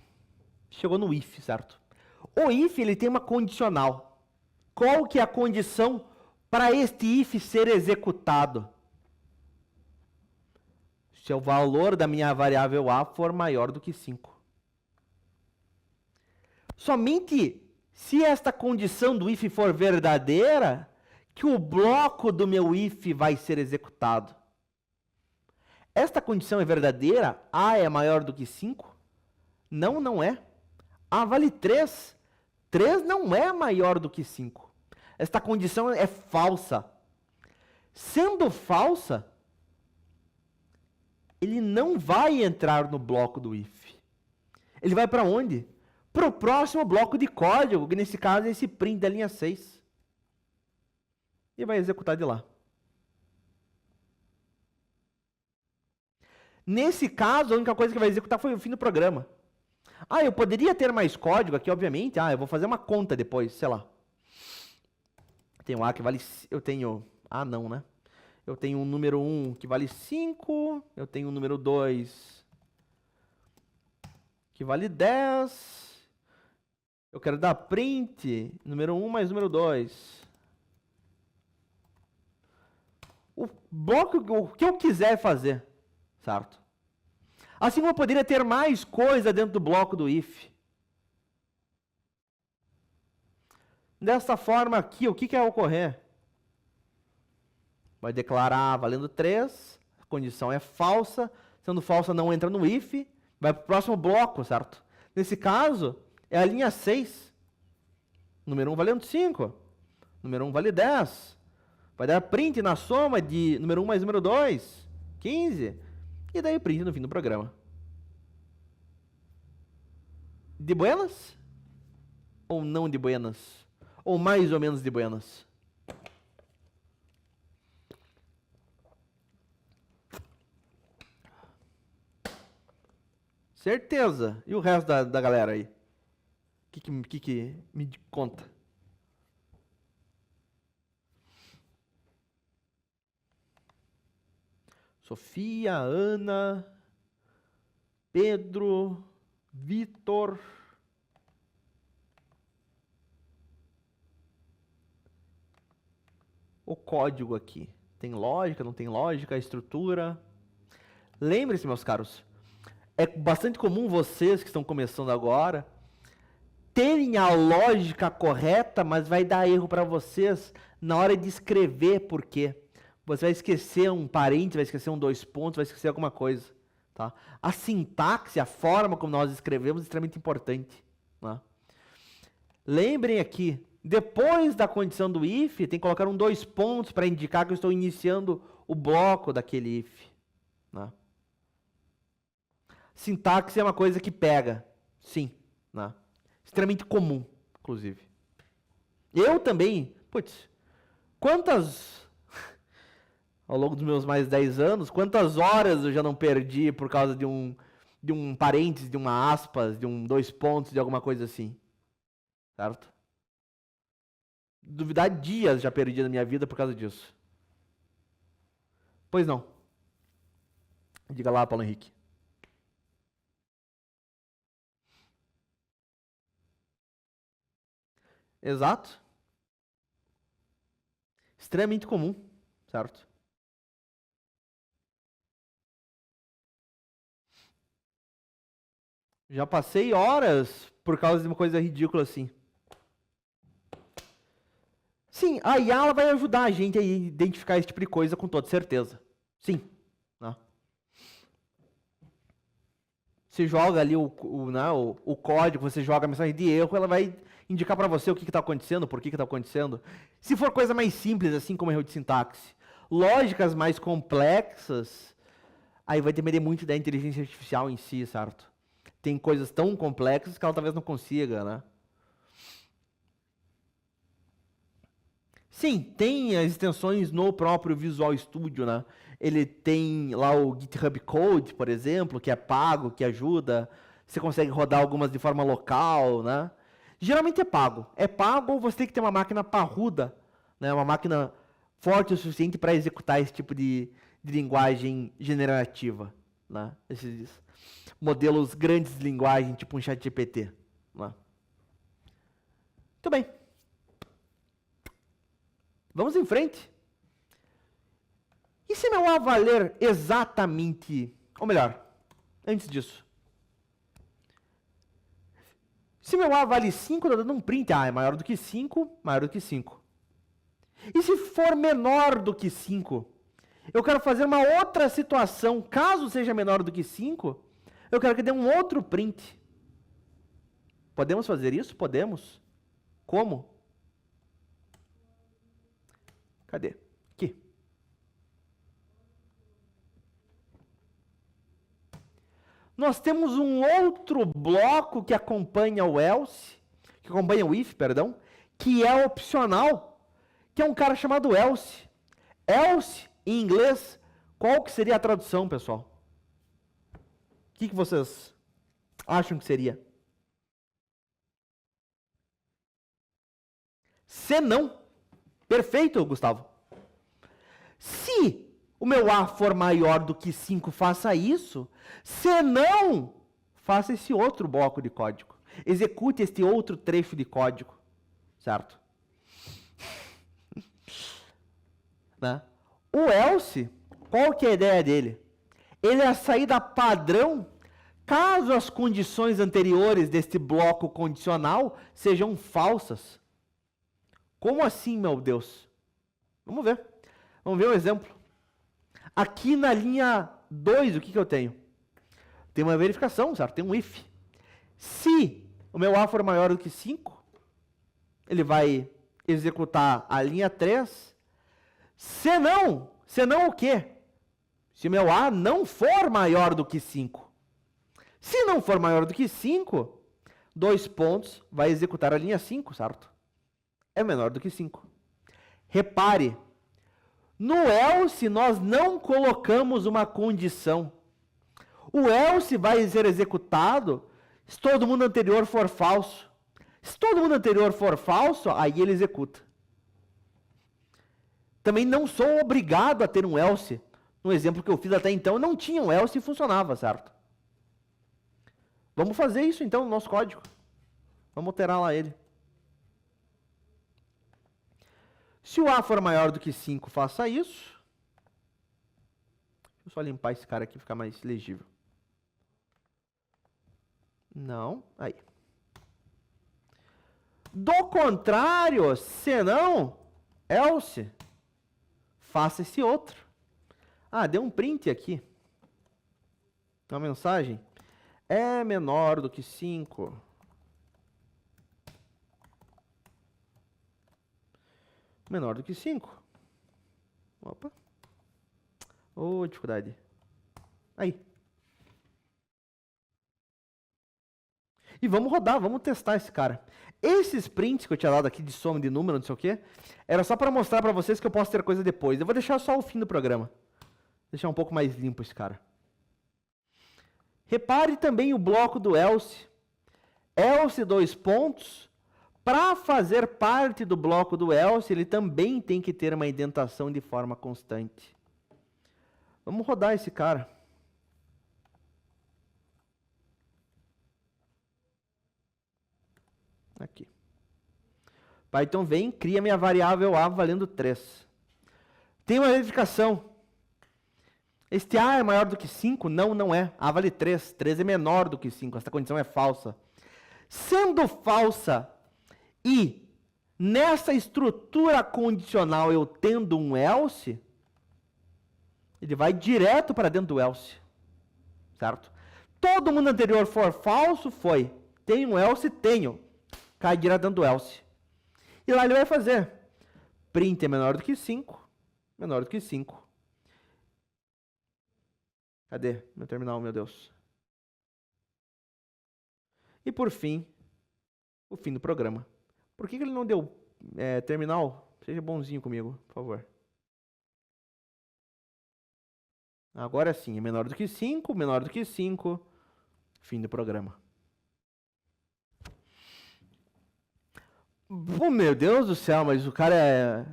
Chegou no if, certo? O if ele tem uma condicional. Qual que é a condição para este if ser executado? Se o valor da minha variável A for maior do que 5. Somente se esta condição do if for verdadeira, que o bloco do meu if vai ser executado. Esta condição é verdadeira? A é maior do que 5? Não, não é. A vale 3. 3 não é maior do que 5. Esta condição é falsa. Sendo falsa, ele não vai entrar no bloco do if. Ele vai para onde? Para o próximo bloco de código, que nesse caso é esse print da linha 6. E vai executar de lá. Nesse caso, a única coisa que vai executar foi o fim do programa. Ah, eu poderia ter mais código aqui, obviamente. Ah, eu vou fazer uma conta depois, sei lá. Tenho A que vale... Eu tenho... Ah, não, né? Eu tenho um número 1 que vale 5. Eu tenho um número 2 que vale 10. Eu quero dar print número 1 mais número 2. O bloco, o que eu quiser fazer, certo? Assim como eu poderia ter mais coisa dentro do bloco do if. Dessa forma aqui, o que vai ocorrer? Vai declarar valendo 3, a condição é falsa, sendo falsa não entra no if, vai para o próximo bloco, certo? Nesse caso, é a linha 6. Número 1 valendo 5, número 1 vale 10. Vai dar print na soma de número 1 mais número 2, 15. E daí print no fim do programa. De buenas? Ou não de buenas? Ou mais ou menos de buenas? Certeza. E o resto da galera aí? O que me conta? Sofia, Ana, Pedro, Vitor. O código aqui. Tem lógica, não tem lógica, a estrutura. Lembre-se, meus caros, é bastante comum vocês que estão começando agora terem a lógica correta, mas vai dar erro para vocês na hora de escrever por quê. Você vai esquecer um parênteses, vai esquecer um 2 pontos, vai esquecer alguma coisa. Tá? A sintaxe, a forma como nós escrevemos é extremamente importante. Tá? Lembrem aqui, depois da condição do if, tem que colocar um 2 pontos para indicar que eu estou iniciando o bloco daquele if. Tá? Sintaxe é uma coisa que pega, sim. Tá? Extremamente comum, inclusive. Eu também, ao longo dos meus mais 10 anos, quantas horas eu já não perdi por causa de um parênteses, de uma aspas, de um 2 pontos, de alguma coisa assim. Certo? Duvidar dias já perdi na minha vida por causa disso. Pois não. Diga lá, Paulo Henrique. Exato. Extremamente comum, certo? Já passei horas por causa de uma coisa ridícula assim. Sim, a IA ela vai ajudar a gente a identificar esse tipo de coisa com toda certeza. Sim. Né? Você joga ali o código, você joga a mensagem de erro, ela vai indicar para você o que está acontecendo, por que está acontecendo. Se for coisa mais simples, assim como erro de sintaxe, lógicas mais complexas, aí vai depender muito da inteligência artificial em si, certo? Tem coisas tão complexas que ela talvez não consiga, né? Sim, tem as extensões no próprio Visual Studio, né? Ele tem lá o GitHub Code, por exemplo, que é pago, que ajuda. Você consegue rodar algumas de forma local, né? Geralmente é pago. É pago ou você tem que ter uma máquina parruda, né? Uma máquina forte o suficiente para executar esse tipo de linguagem generativa, né? Esses modelos grandes de linguagem, tipo um ChatGPT, né? Muito bem. Vamos em frente. E se meu A valer exatamente, ou melhor, antes disso, se meu A vale 5, eu estou dando um print, é maior do que 5, maior do que 5. E se for menor do que 5, eu quero fazer uma outra situação, caso seja menor do que 5, eu quero que dê um outro print. Podemos fazer isso? Podemos. Como? Cadê? Aqui. Nós temos um outro bloco que acompanha o else, que acompanha o if, perdão, que é opcional, que é um cara chamado else. Else, em inglês, qual que seria a tradução, pessoal? O que vocês acham que seria? Se não. Perfeito, Gustavo. Se o meu A for maior do que 5, faça isso. Se não, faça esse outro bloco de código. Execute este outro trecho de código. Certo? Né? O else, qual que é a ideia dele? Ele é a saída padrão caso as condições anteriores deste bloco condicional sejam falsas. Como assim, meu Deus? Vamos ver. Vamos ver um exemplo. Aqui na linha 2, o que eu tenho? Tem uma verificação, certo? Tem um if. Se o meu A for maior do que 5, ele vai executar a linha 3. Se não o quê? Se o meu A não for maior do que 5. Se não for maior do que 5, 2 pontos, vai executar a linha 5, certo? É menor do que 5. Repare, no else nós não colocamos uma condição. O else vai ser executado se todo mundo anterior for falso. Se todo mundo anterior for falso, aí ele executa. Também não sou obrigado a ter um else. No exemplo que eu fiz até então, não tinha um else e funcionava, certo? Vamos fazer isso então no nosso código. Vamos alterar lá ele. Se o A for maior do que 5, faça isso. Deixa eu só limpar esse cara aqui, ficar mais legível. Não, aí. Do contrário, se não, else, faça esse outro. Ah, deu um print aqui. Uma mensagem. É menor do que 5. Menor do que 5. Opa. Ô, dificuldade. Aí. E vamos rodar, vamos testar esse cara. Esses prints que eu tinha dado aqui de soma de número, não sei o que, era só para mostrar para vocês que eu posso ter coisa depois. Eu vou deixar só o fim do programa. Deixar um pouco mais limpo esse cara. Repare também o bloco do else. Else, 2 pontos. Para fazer parte do bloco do else, ele também tem que ter uma indentação de forma constante. Vamos rodar esse cara. Aqui. Python vem, cria minha variável A valendo 3. Tem uma verificação. Este A é maior do que 5? Não, não é. A vale 3. 3 é menor do que 5. Essa condição é falsa. Sendo falsa e nessa estrutura condicional eu tendo um else, ele vai direto para dentro do else. Certo? Todo mundo anterior for falso, foi. Tem um else? Tenho. Cai direto dentro do else. E lá ele vai fazer. Print é menor do que 5. Menor do que 5. Cadê meu terminal, meu Deus? E por fim, o fim do programa. Por que ele não deu terminal? Seja bonzinho comigo, por favor. Agora sim, é menor do que 5, menor do que 5. Fim do programa. Oh, meu Deus do céu, mas o cara é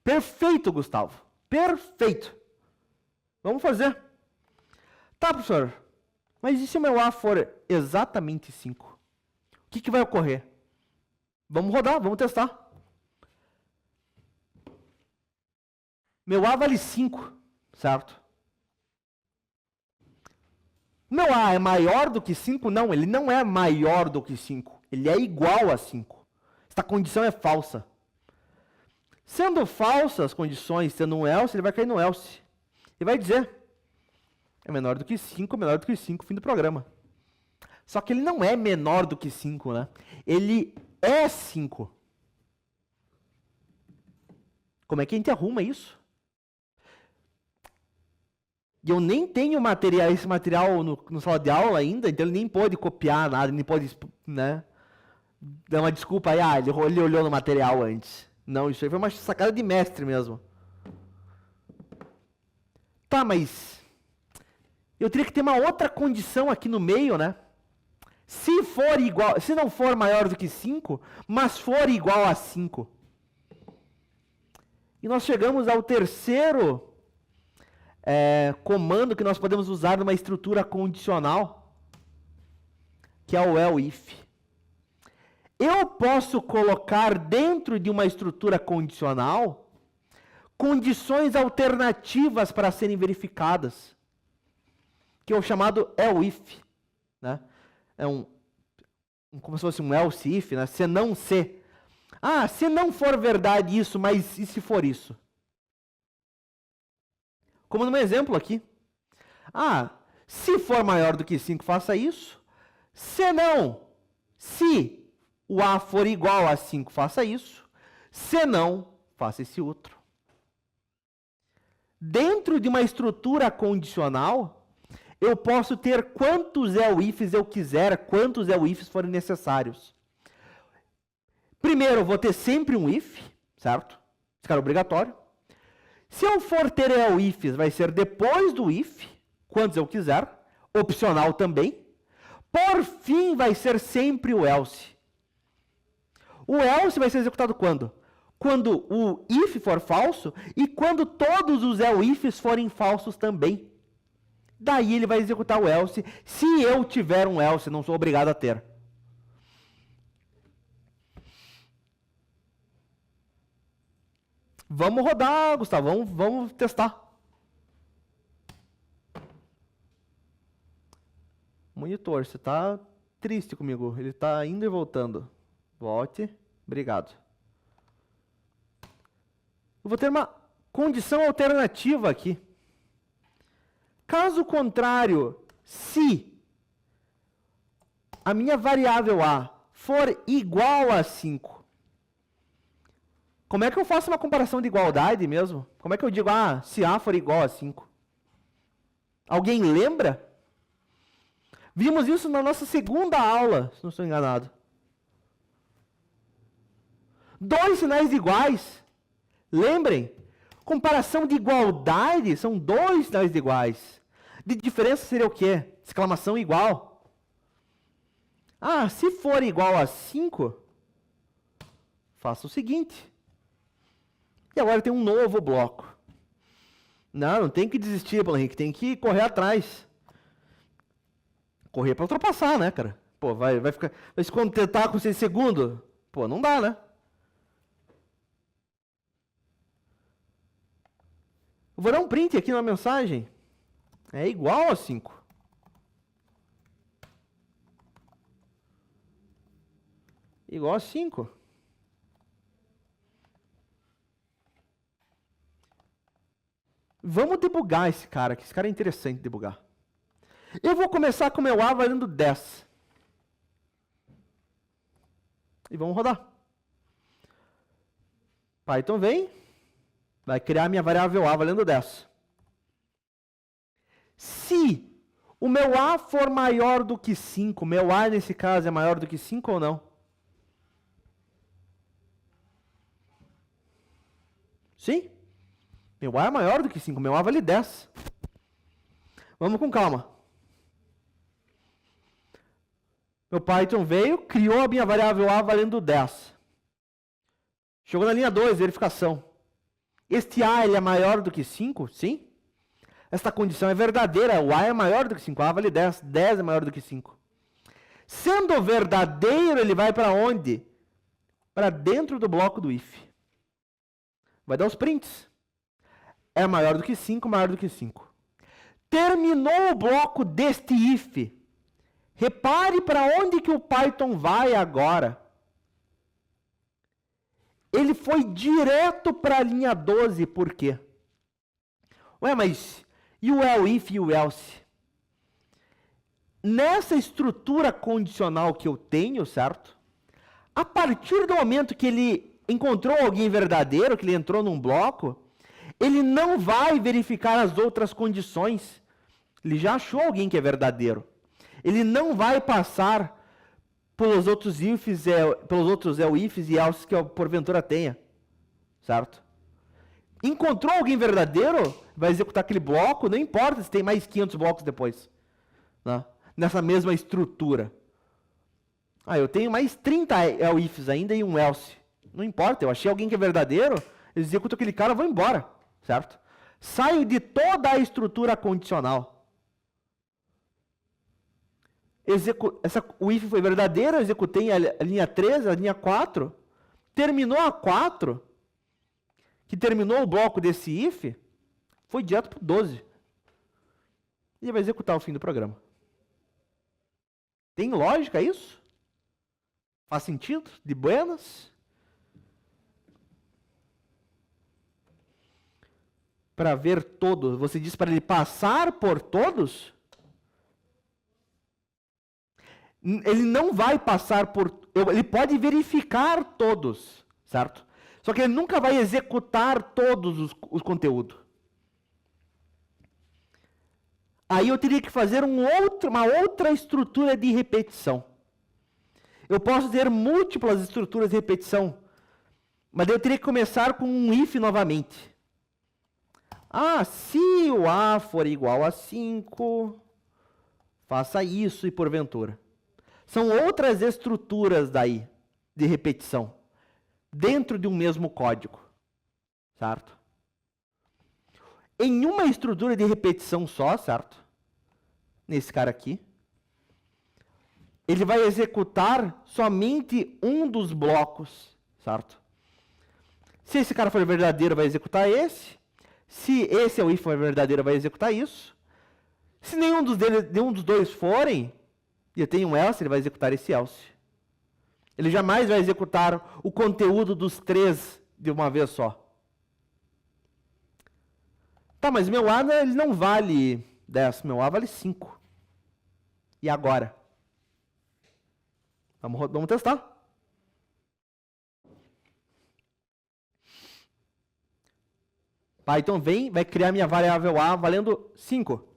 perfeito, Gustavo. Perfeito. Vamos fazer. Tá, professor. Mas e se o meu A for exatamente 5? O que vai ocorrer? Vamos rodar, vamos testar. Meu A vale 5, certo? Meu A é maior do que 5? Não, ele não é maior do que 5. Ele é igual a 5. Esta condição é falsa. Sendo falsas as condições, sendo um else, ele vai cair no else. E vai dizer, é menor do que 5, menor do que 5, fim do programa. Só que ele não é menor do que 5, né? Ele é 5. Como é que a gente arruma isso? E eu nem tenho esse material no sala de aula ainda, então ele nem pode copiar nada, nem pode, né? Dar uma desculpa aí, ele olhou no material antes. Não, isso aí foi uma sacada de mestre mesmo. Tá, mas eu teria que ter uma outra condição aqui no meio, né? Se for igual, se não for maior do que 5, mas for igual a 5. E nós chegamos ao terceiro comando que nós podemos usar numa estrutura condicional, que é o else. Eu posso colocar dentro de uma estrutura condicional condições alternativas para serem verificadas, que é o chamado else, né? É como se fosse um else if, né? Se não se. Se não for verdade isso, mas e se for isso? Como no meu exemplo aqui. Se for maior do que 5, faça isso. Se não, se o A for igual a 5, faça isso. Se não, faça esse outro. Dentro de uma estrutura condicional, eu posso ter quantos else eu quiser, quantos else forem necessários. Primeiro, eu vou ter sempre um if, certo? Esse cara é obrigatório. Se eu for ter else, vai ser depois do if, quantos eu quiser, opcional também. Por fim, vai ser sempre o else. O else vai ser executado quando? Quando o if for falso e quando todos os ifs forem falsos também. Daí ele vai executar o else, se eu tiver um else, não sou obrigado a ter. Vamos rodar, Gustavo, vamos testar. Monitor, você está triste comigo, ele está indo e voltando. Volte, obrigado. Eu vou ter uma condição alternativa aqui. Caso contrário, se a minha variável A for igual a 5, como é que eu faço uma comparação de igualdade mesmo? Como é que eu digo, se A for igual a 5? Alguém lembra? Vimos isso na nossa segunda aula, se não estou enganado. Dois sinais iguais. Lembrem, comparação de igualdade são dois sinais iguais. De diferença seria o quê? Exclamação igual. Se for igual a 5, faça o seguinte. E agora tem um novo bloco. Não tem que desistir, Paulo Henrique, tem que correr atrás. Correr para ultrapassar, né, cara? Pô, vai se contentar com 6 segundos? Pô, não dá, né? Eu vou dar um print aqui na mensagem. É igual a 5. Igual a 5. Vamos debugar esse cara, que esse cara é interessante de debugar. Eu vou começar com o meu A valendo 10. E vamos rodar. Python vem, vai criar minha variável A valendo 10. Se o meu A for maior do que 5, meu A nesse caso é maior do que 5 ou não? Sim? Meu A é maior do que 5, meu A vale 10. Vamos com calma. Meu Python veio, criou a minha variável A valendo 10. Chegou na linha 2, verificação. Este A ele é maior do que 5? Sim. Esta condição é verdadeira, o A é maior do que 5, A vale 10, 10 é maior do que 5. Sendo verdadeiro, ele vai para onde? Para dentro do bloco do if. Vai dar os prints. É maior do que 5, maior do que 5. Terminou o bloco deste if. Repare para onde que o Python vai agora. Ele foi direto para a linha 12, por quê? Ué, mas e o else e o else? Nessa estrutura condicional que eu tenho, certo? A partir do momento que ele encontrou alguém verdadeiro, que ele entrou num bloco, ele não vai verificar as outras condições. Ele já achou alguém que é verdadeiro. Ele não vai passar pelos outros ifs, pelos outros ifs e else que eu, porventura tenha, certo? Encontrou alguém verdadeiro, vai executar aquele bloco, não importa se tem mais 500 blocos depois, né? Nessa mesma estrutura. Ah, eu tenho mais 30 ifs ainda e um else. Não importa, eu achei alguém que é verdadeiro, executo aquele cara e vou embora, certo? Saio de toda a estrutura condicional. O if foi verdadeiro, eu executei a linha 3, a linha 4, terminou a 4, que terminou o bloco desse if, foi direto para o 12. E ele vai executar o fim do programa. Tem lógica isso? Faz sentido? De buenas? Para ver todos, você diz para ele passar por todos? Ele não vai passar por... Ele pode verificar todos, certo? Só que ele nunca vai executar todos os conteúdos. Aí eu teria que fazer uma outra estrutura de repetição. Eu posso ter múltiplas estruturas de repetição, mas eu teria que começar com um if novamente. Ah, se o A for igual a 5, faça isso e porventura. São outras estruturas daí, de repetição, dentro de um mesmo código, certo? Em uma estrutura de repetição só, certo? Nesse cara aqui, ele vai executar somente um dos blocos, certo? Se esse cara for verdadeiro, vai executar esse. Se esse é o if for verdadeiro, vai executar isso. Se nenhum dos dois forem, e eu tenho um else, ele vai executar esse else. Ele jamais vai executar o conteúdo dos 3 de uma vez só. Tá, mas meu A ele não vale 10, meu A vale 5. E agora? Vamos testar. Python vem, vai criar minha variável A valendo 5.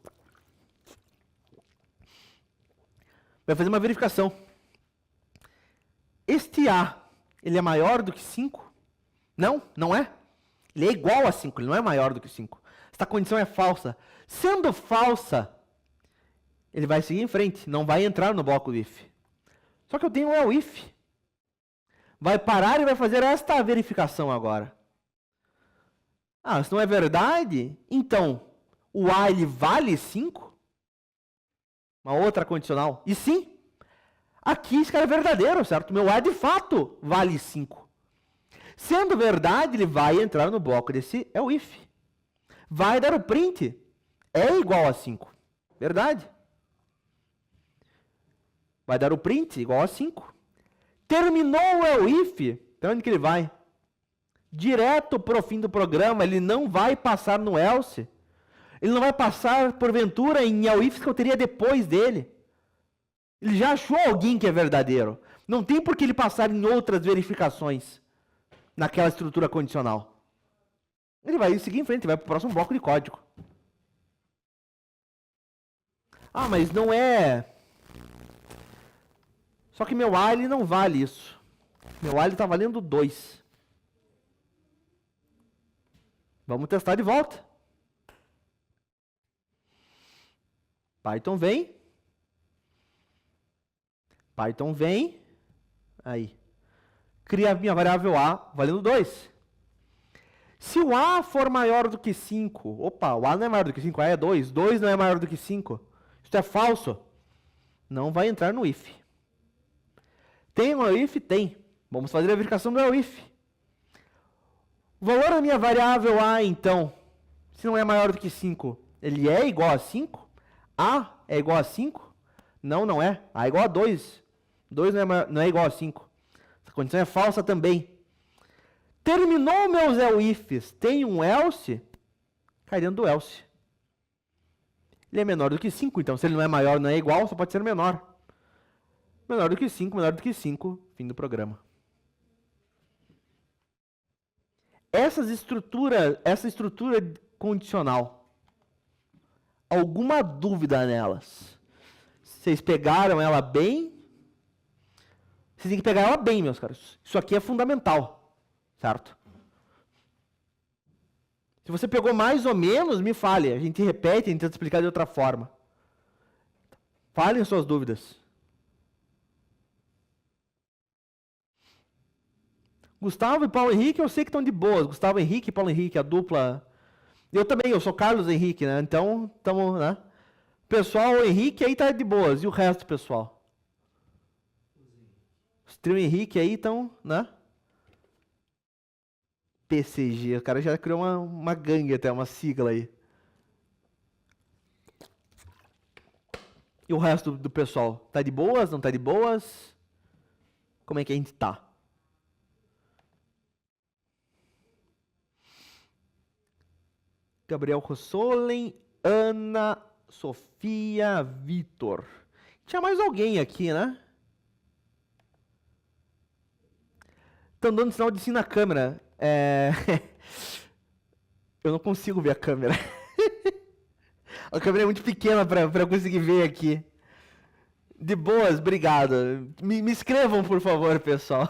Vai fazer uma verificação. Este A, ele é maior do que 5? Não, não é. Ele é igual a 5, ele não é maior do que 5. Esta condição é falsa. Sendo falsa, ele vai seguir em frente, não vai entrar no bloco do if. Só que eu tenho um else-if. Vai parar e vai fazer esta verificação agora. Ah, isso não é verdade? Então, o A ele vale 5? Uma outra condicional. E sim, aqui esse cara é verdadeiro, certo? Meu A de fato vale 5. Sendo verdade, ele vai entrar no bloco desse else-if. Vai dar o print. É igual a 5. Verdade? Vai dar o print igual a 5. Terminou o else-if. Para onde que ele vai? Direto para o fim do programa. Ele não vai passar no else. Ele não vai passar, porventura, em else que eu teria depois dele. Ele já achou alguém que é verdadeiro. Não tem por que ele passar em outras verificações naquela estrutura condicional. Ele vai seguir em frente, vai para o próximo bloco de código. Ah, mas não é... Só que meu A, ele não vale isso. Meu A, ele tá valendo 2. Vamos testar de volta. Python vem. Python vem. Aí. Cria a minha variável A valendo 2. Se o A for maior do que 5, opa, o A não é maior do que 5, A é 2, 2 não é maior do que 5, isso é falso, não vai entrar no if. Tem um if? Tem. Vamos fazer a verificação do if. O valor da minha variável A, então, se não é maior do que 5, ele é igual a 5? A é igual a 5? Não, não é. A é igual a 2. 2 não é igual a 5. Essa condição é falsa também. Terminou meus ifs, tem um else, cai dentro do else. Ele é menor do que 5, então se ele não é maior, não é igual, só pode ser menor. Menor do que 5, menor do que 5, fim do programa. Essa estrutura condicional, alguma dúvida nelas? Vocês pegaram ela bem? Vocês têm que pegar ela bem, meus caros. Isso aqui é fundamental. Certo? Se você pegou mais ou menos, me fale. A gente repete, a gente tenta explicar de outra forma. Falem suas dúvidas. Gustavo e Paulo Henrique, eu sei que estão de boas. Gustavo Henrique e Paulo Henrique, a dupla. Eu também, eu sou Carlos Henrique, né? Então, estamos, né? Pessoal, o Henrique aí tá de boas. E o resto, pessoal? Os trio Henrique aí estão, né? PCG, o cara já criou uma gangue até, uma sigla aí. E o resto do pessoal? Tá de boas? Não tá de boas? Como é que a gente tá? Gabriel Rossolen, Ana, Sofia, Vitor. Tinha mais alguém aqui, né? Estão dando sinal de sim na câmera. Eu não consigo ver a câmera. A câmera é muito pequena para eu conseguir ver aqui. De boas, obrigado. Me escrevam, por favor, pessoal.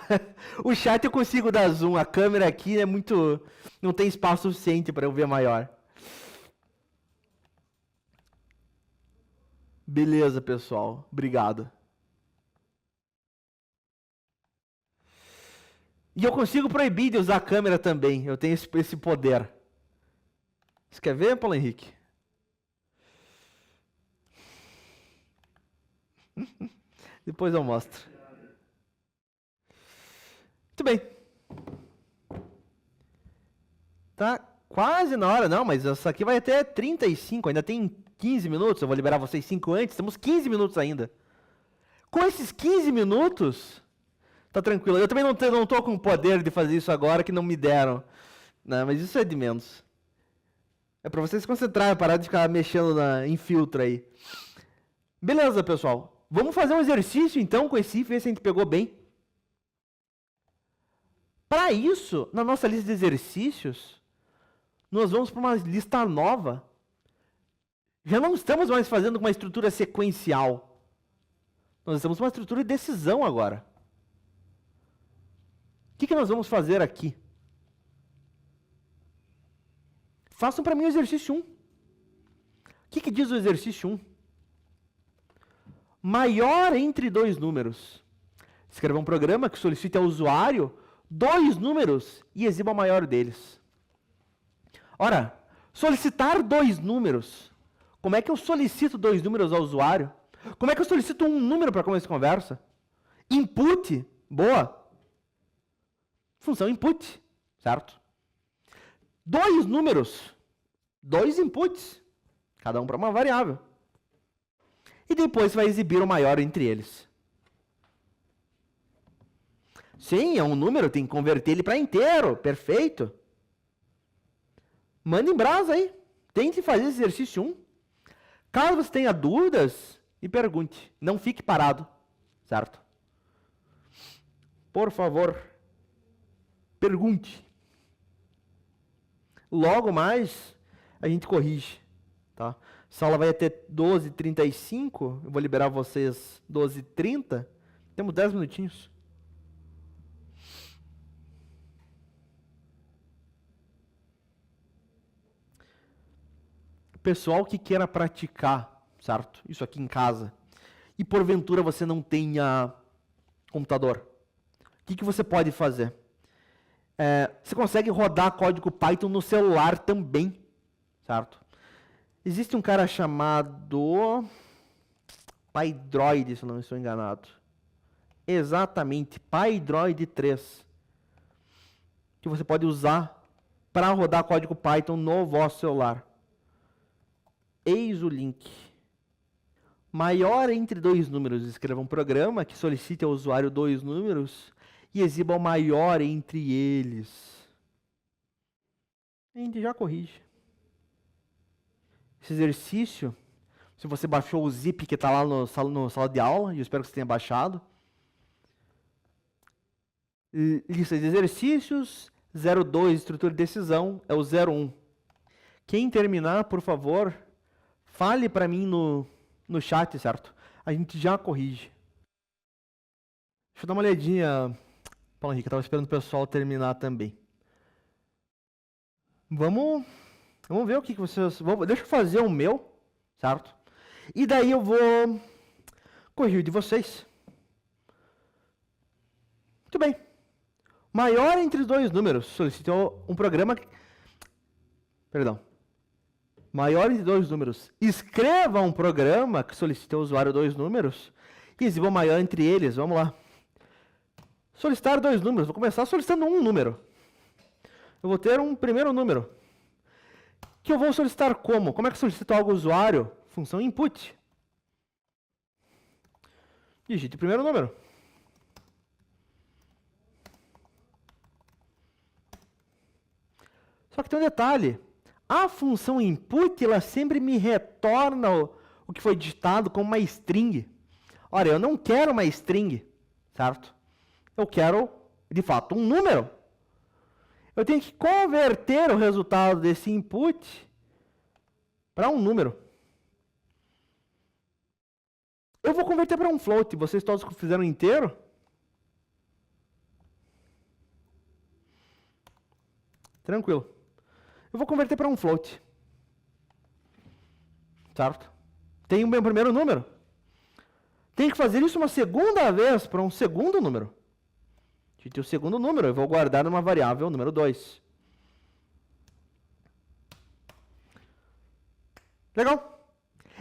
O chat eu consigo dar zoom. A câmera aqui é muito... Não tem espaço suficiente para eu ver maior. Beleza, pessoal. Obrigado. E eu consigo proibir de usar a câmera também. Eu tenho esse poder. Você quer ver, Paulo Henrique? Depois eu mostro. Muito bem. Tá quase na hora, não, mas essa aqui vai até 35. Ainda tem 15 minutos. Eu vou liberar vocês 5 antes. Temos 15 minutos ainda. Com esses 15 minutos... Tá tranquilo. Eu também não tô com o poder de fazer isso agora que não me deram. Não, mas isso é de menos. É pra vocês se concentrarem, parar de ficar mexendo em filtro aí. Beleza, pessoal. Vamos fazer um exercício então com esse if, ver se a gente pegou bem. Para isso, na nossa lista de exercícios, nós vamos para uma lista nova. Já não estamos mais fazendo com uma estrutura sequencial. Nós estamos com uma estrutura de decisão agora. O que nós vamos fazer aqui? Façam para mim o exercício 1. O que diz o exercício 1? Maior entre dois números. Escreva um programa que solicite ao usuário 2 números e exiba o maior deles. Ora, solicitar 2 números. Como é que eu solicito 2 números ao usuário? Como é que eu solicito um número para começar a conversa? Input. Boa. Função input, certo? 2 números, 2 inputs, cada um para uma variável. E depois vai exibir o maior entre eles. Sim, é um número, tem que converter ele para inteiro, perfeito. Manda em brasa aí, tente fazer esse exercício 1. Caso você tenha dúvidas, me pergunte, não fique parado, certo? Por favor, pergunte. Logo mais, a gente corrige. Tá? Essa aula vai até 12h35. Eu vou liberar vocês 12h30. Temos 10 minutinhos. Pessoal que queira praticar, certo? Isso aqui em casa. E porventura você não tenha computador. O que você pode fazer? Você consegue rodar código Python no celular também, certo? Existe um cara chamado PyDroid, se eu não estou enganado. Exatamente, PyDroid 3. Que você pode usar para rodar código Python no vosso celular. Eis o link. Maior entre dois números. Escreva um programa que solicite ao usuário dois números e exiba o maior entre eles. A gente já corrige. Esse exercício, se você baixou o zip que está lá no sala de aula, e eu espero que você tenha baixado. Lista de exercícios, 02, estrutura de decisão, é o 01. Quem terminar, por favor, fale para mim no chat, certo? A gente já corrige. Deixa eu dar uma olhadinha, Paulo Henrique, eu estava esperando o pessoal terminar também. Vamos ver o que vocês... Deixa eu fazer o meu, certo? E daí eu vou corrigir o de vocês. Muito bem. Maior entre os dois números. Solicitou um programa... Perdão. Maior entre dois números. Escreva um programa que solicite ao usuário dois números e exiba o maior entre eles. Vamos lá. Solicitar dois números. Vou começar solicitando um número. Eu vou ter um primeiro número. Que eu vou solicitar como? Como é que solicito algo ao usuário? Função input. Digite o primeiro número. Só que tem um detalhe. A função input, ela sempre me retorna o que foi digitado como uma string. Ora, eu não quero uma string, certo? Eu quero, de fato, um número. Eu tenho que converter o resultado desse input para um número. Eu vou converter para um float. Vocês todos fizeram inteiro? Tranquilo. Eu vou converter para um float. Certo? Tenho o meu primeiro número. Tenho que fazer isso uma segunda vez para um segundo número. O segundo número, eu vou guardar numa variável número 2. Legal?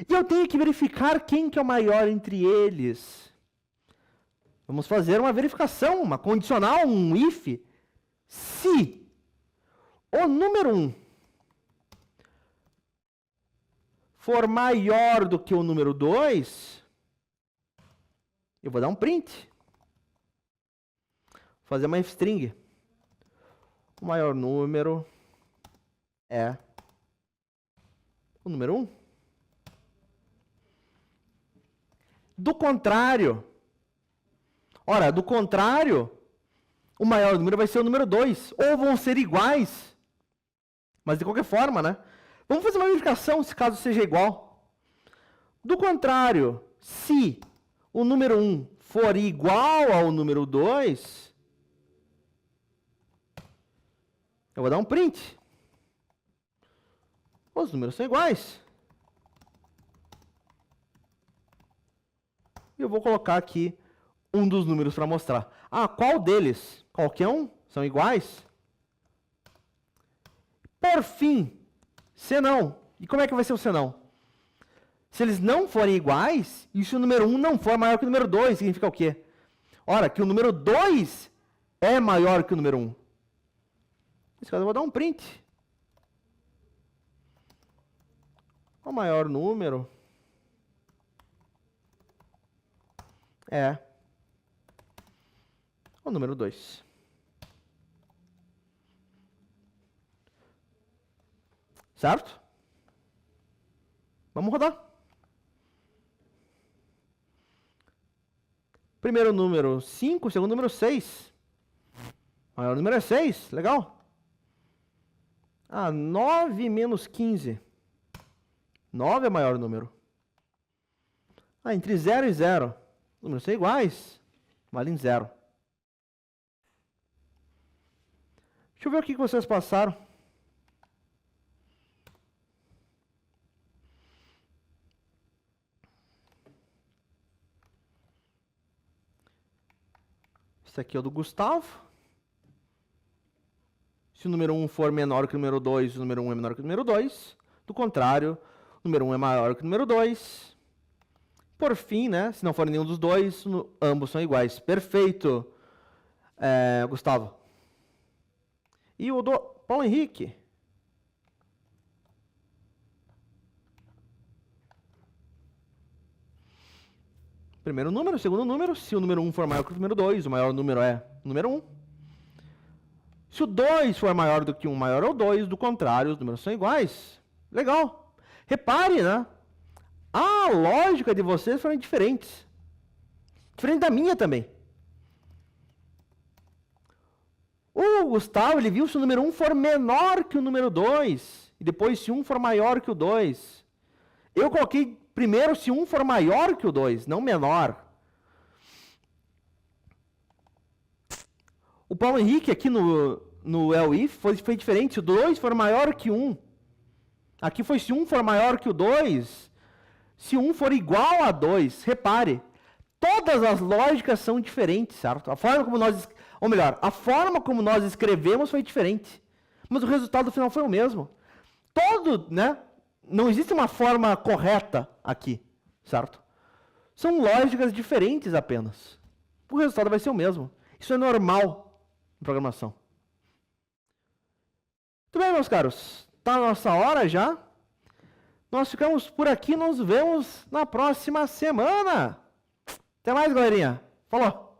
E eu tenho que verificar quem que é o maior entre eles. Vamos fazer uma verificação, uma condicional, um if. Se o número 1 for maior do que o número 2, eu vou dar um print. Fazer uma string. O maior número é o número 1. Do contrário, o maior número vai ser o número 2. Ou vão ser iguais. Mas de qualquer forma, né? Vamos fazer uma verificação se caso seja igual. Do contrário, se o número 1 for igual ao número 2, eu vou dar um print. Os números são iguais. E eu vou colocar aqui um dos números para mostrar. Ah, qual deles? Qualquer um? São iguais? Por fim, senão. E como é que vai ser o senão? Se eles não forem iguais, e se o número 1 não for maior que o número 2, significa o quê? Ora, que o número 2 é maior que o número 1. Nesse caso eu vou dar um print. O maior número é o número 2. Certo? Vamos rodar. Primeiro número 5, segundo número 6. O maior número é 6, legal. 9 menos 15. 9 é o maior número. Entre 0 e 0, os números são iguais, valem 0. Deixa eu ver o que vocês passaram. Esse aqui é o do Gustavo. Se o número 1 for menor que o número 2, o número 1 é menor que o número 2. Do contrário, o número 1 é maior que o número 2. Por fim, né, se não for nenhum dos dois, ambos são iguais. Perfeito, Gustavo. E o do Paulo Henrique? Primeiro número, segundo número. Se o número 1 for maior que o número 2, o maior número é o número 1. Se o 2 for maior do que 1, maior é o 2. Do contrário, os números são iguais. Legal. Repare, né? A lógica de vocês foram diferentes. Diferente da minha também. O Gustavo, ele viu se o número 1 for menor que o número 2. E depois se 1 for maior que o 2. Eu coloquei primeiro se 1 for maior que o 2, não menor. O Paulo Henrique aqui no ELIF foi diferente. Se o 2 for maior que 1. Aqui foi se 1 for maior que o 2. Se 1 for igual a 2. Repare, todas as lógicas são diferentes, certo? A forma como nós escrevemos foi diferente. Mas o resultado final foi o mesmo. Né? Não existe uma forma correta aqui, certo? São lógicas diferentes apenas. O resultado vai ser o mesmo. Isso é normal em programação. Muito bem, meus caros. Está na nossa hora já. Nós ficamos por aqui. Nos vemos na próxima semana. Até mais, galerinha. Falou!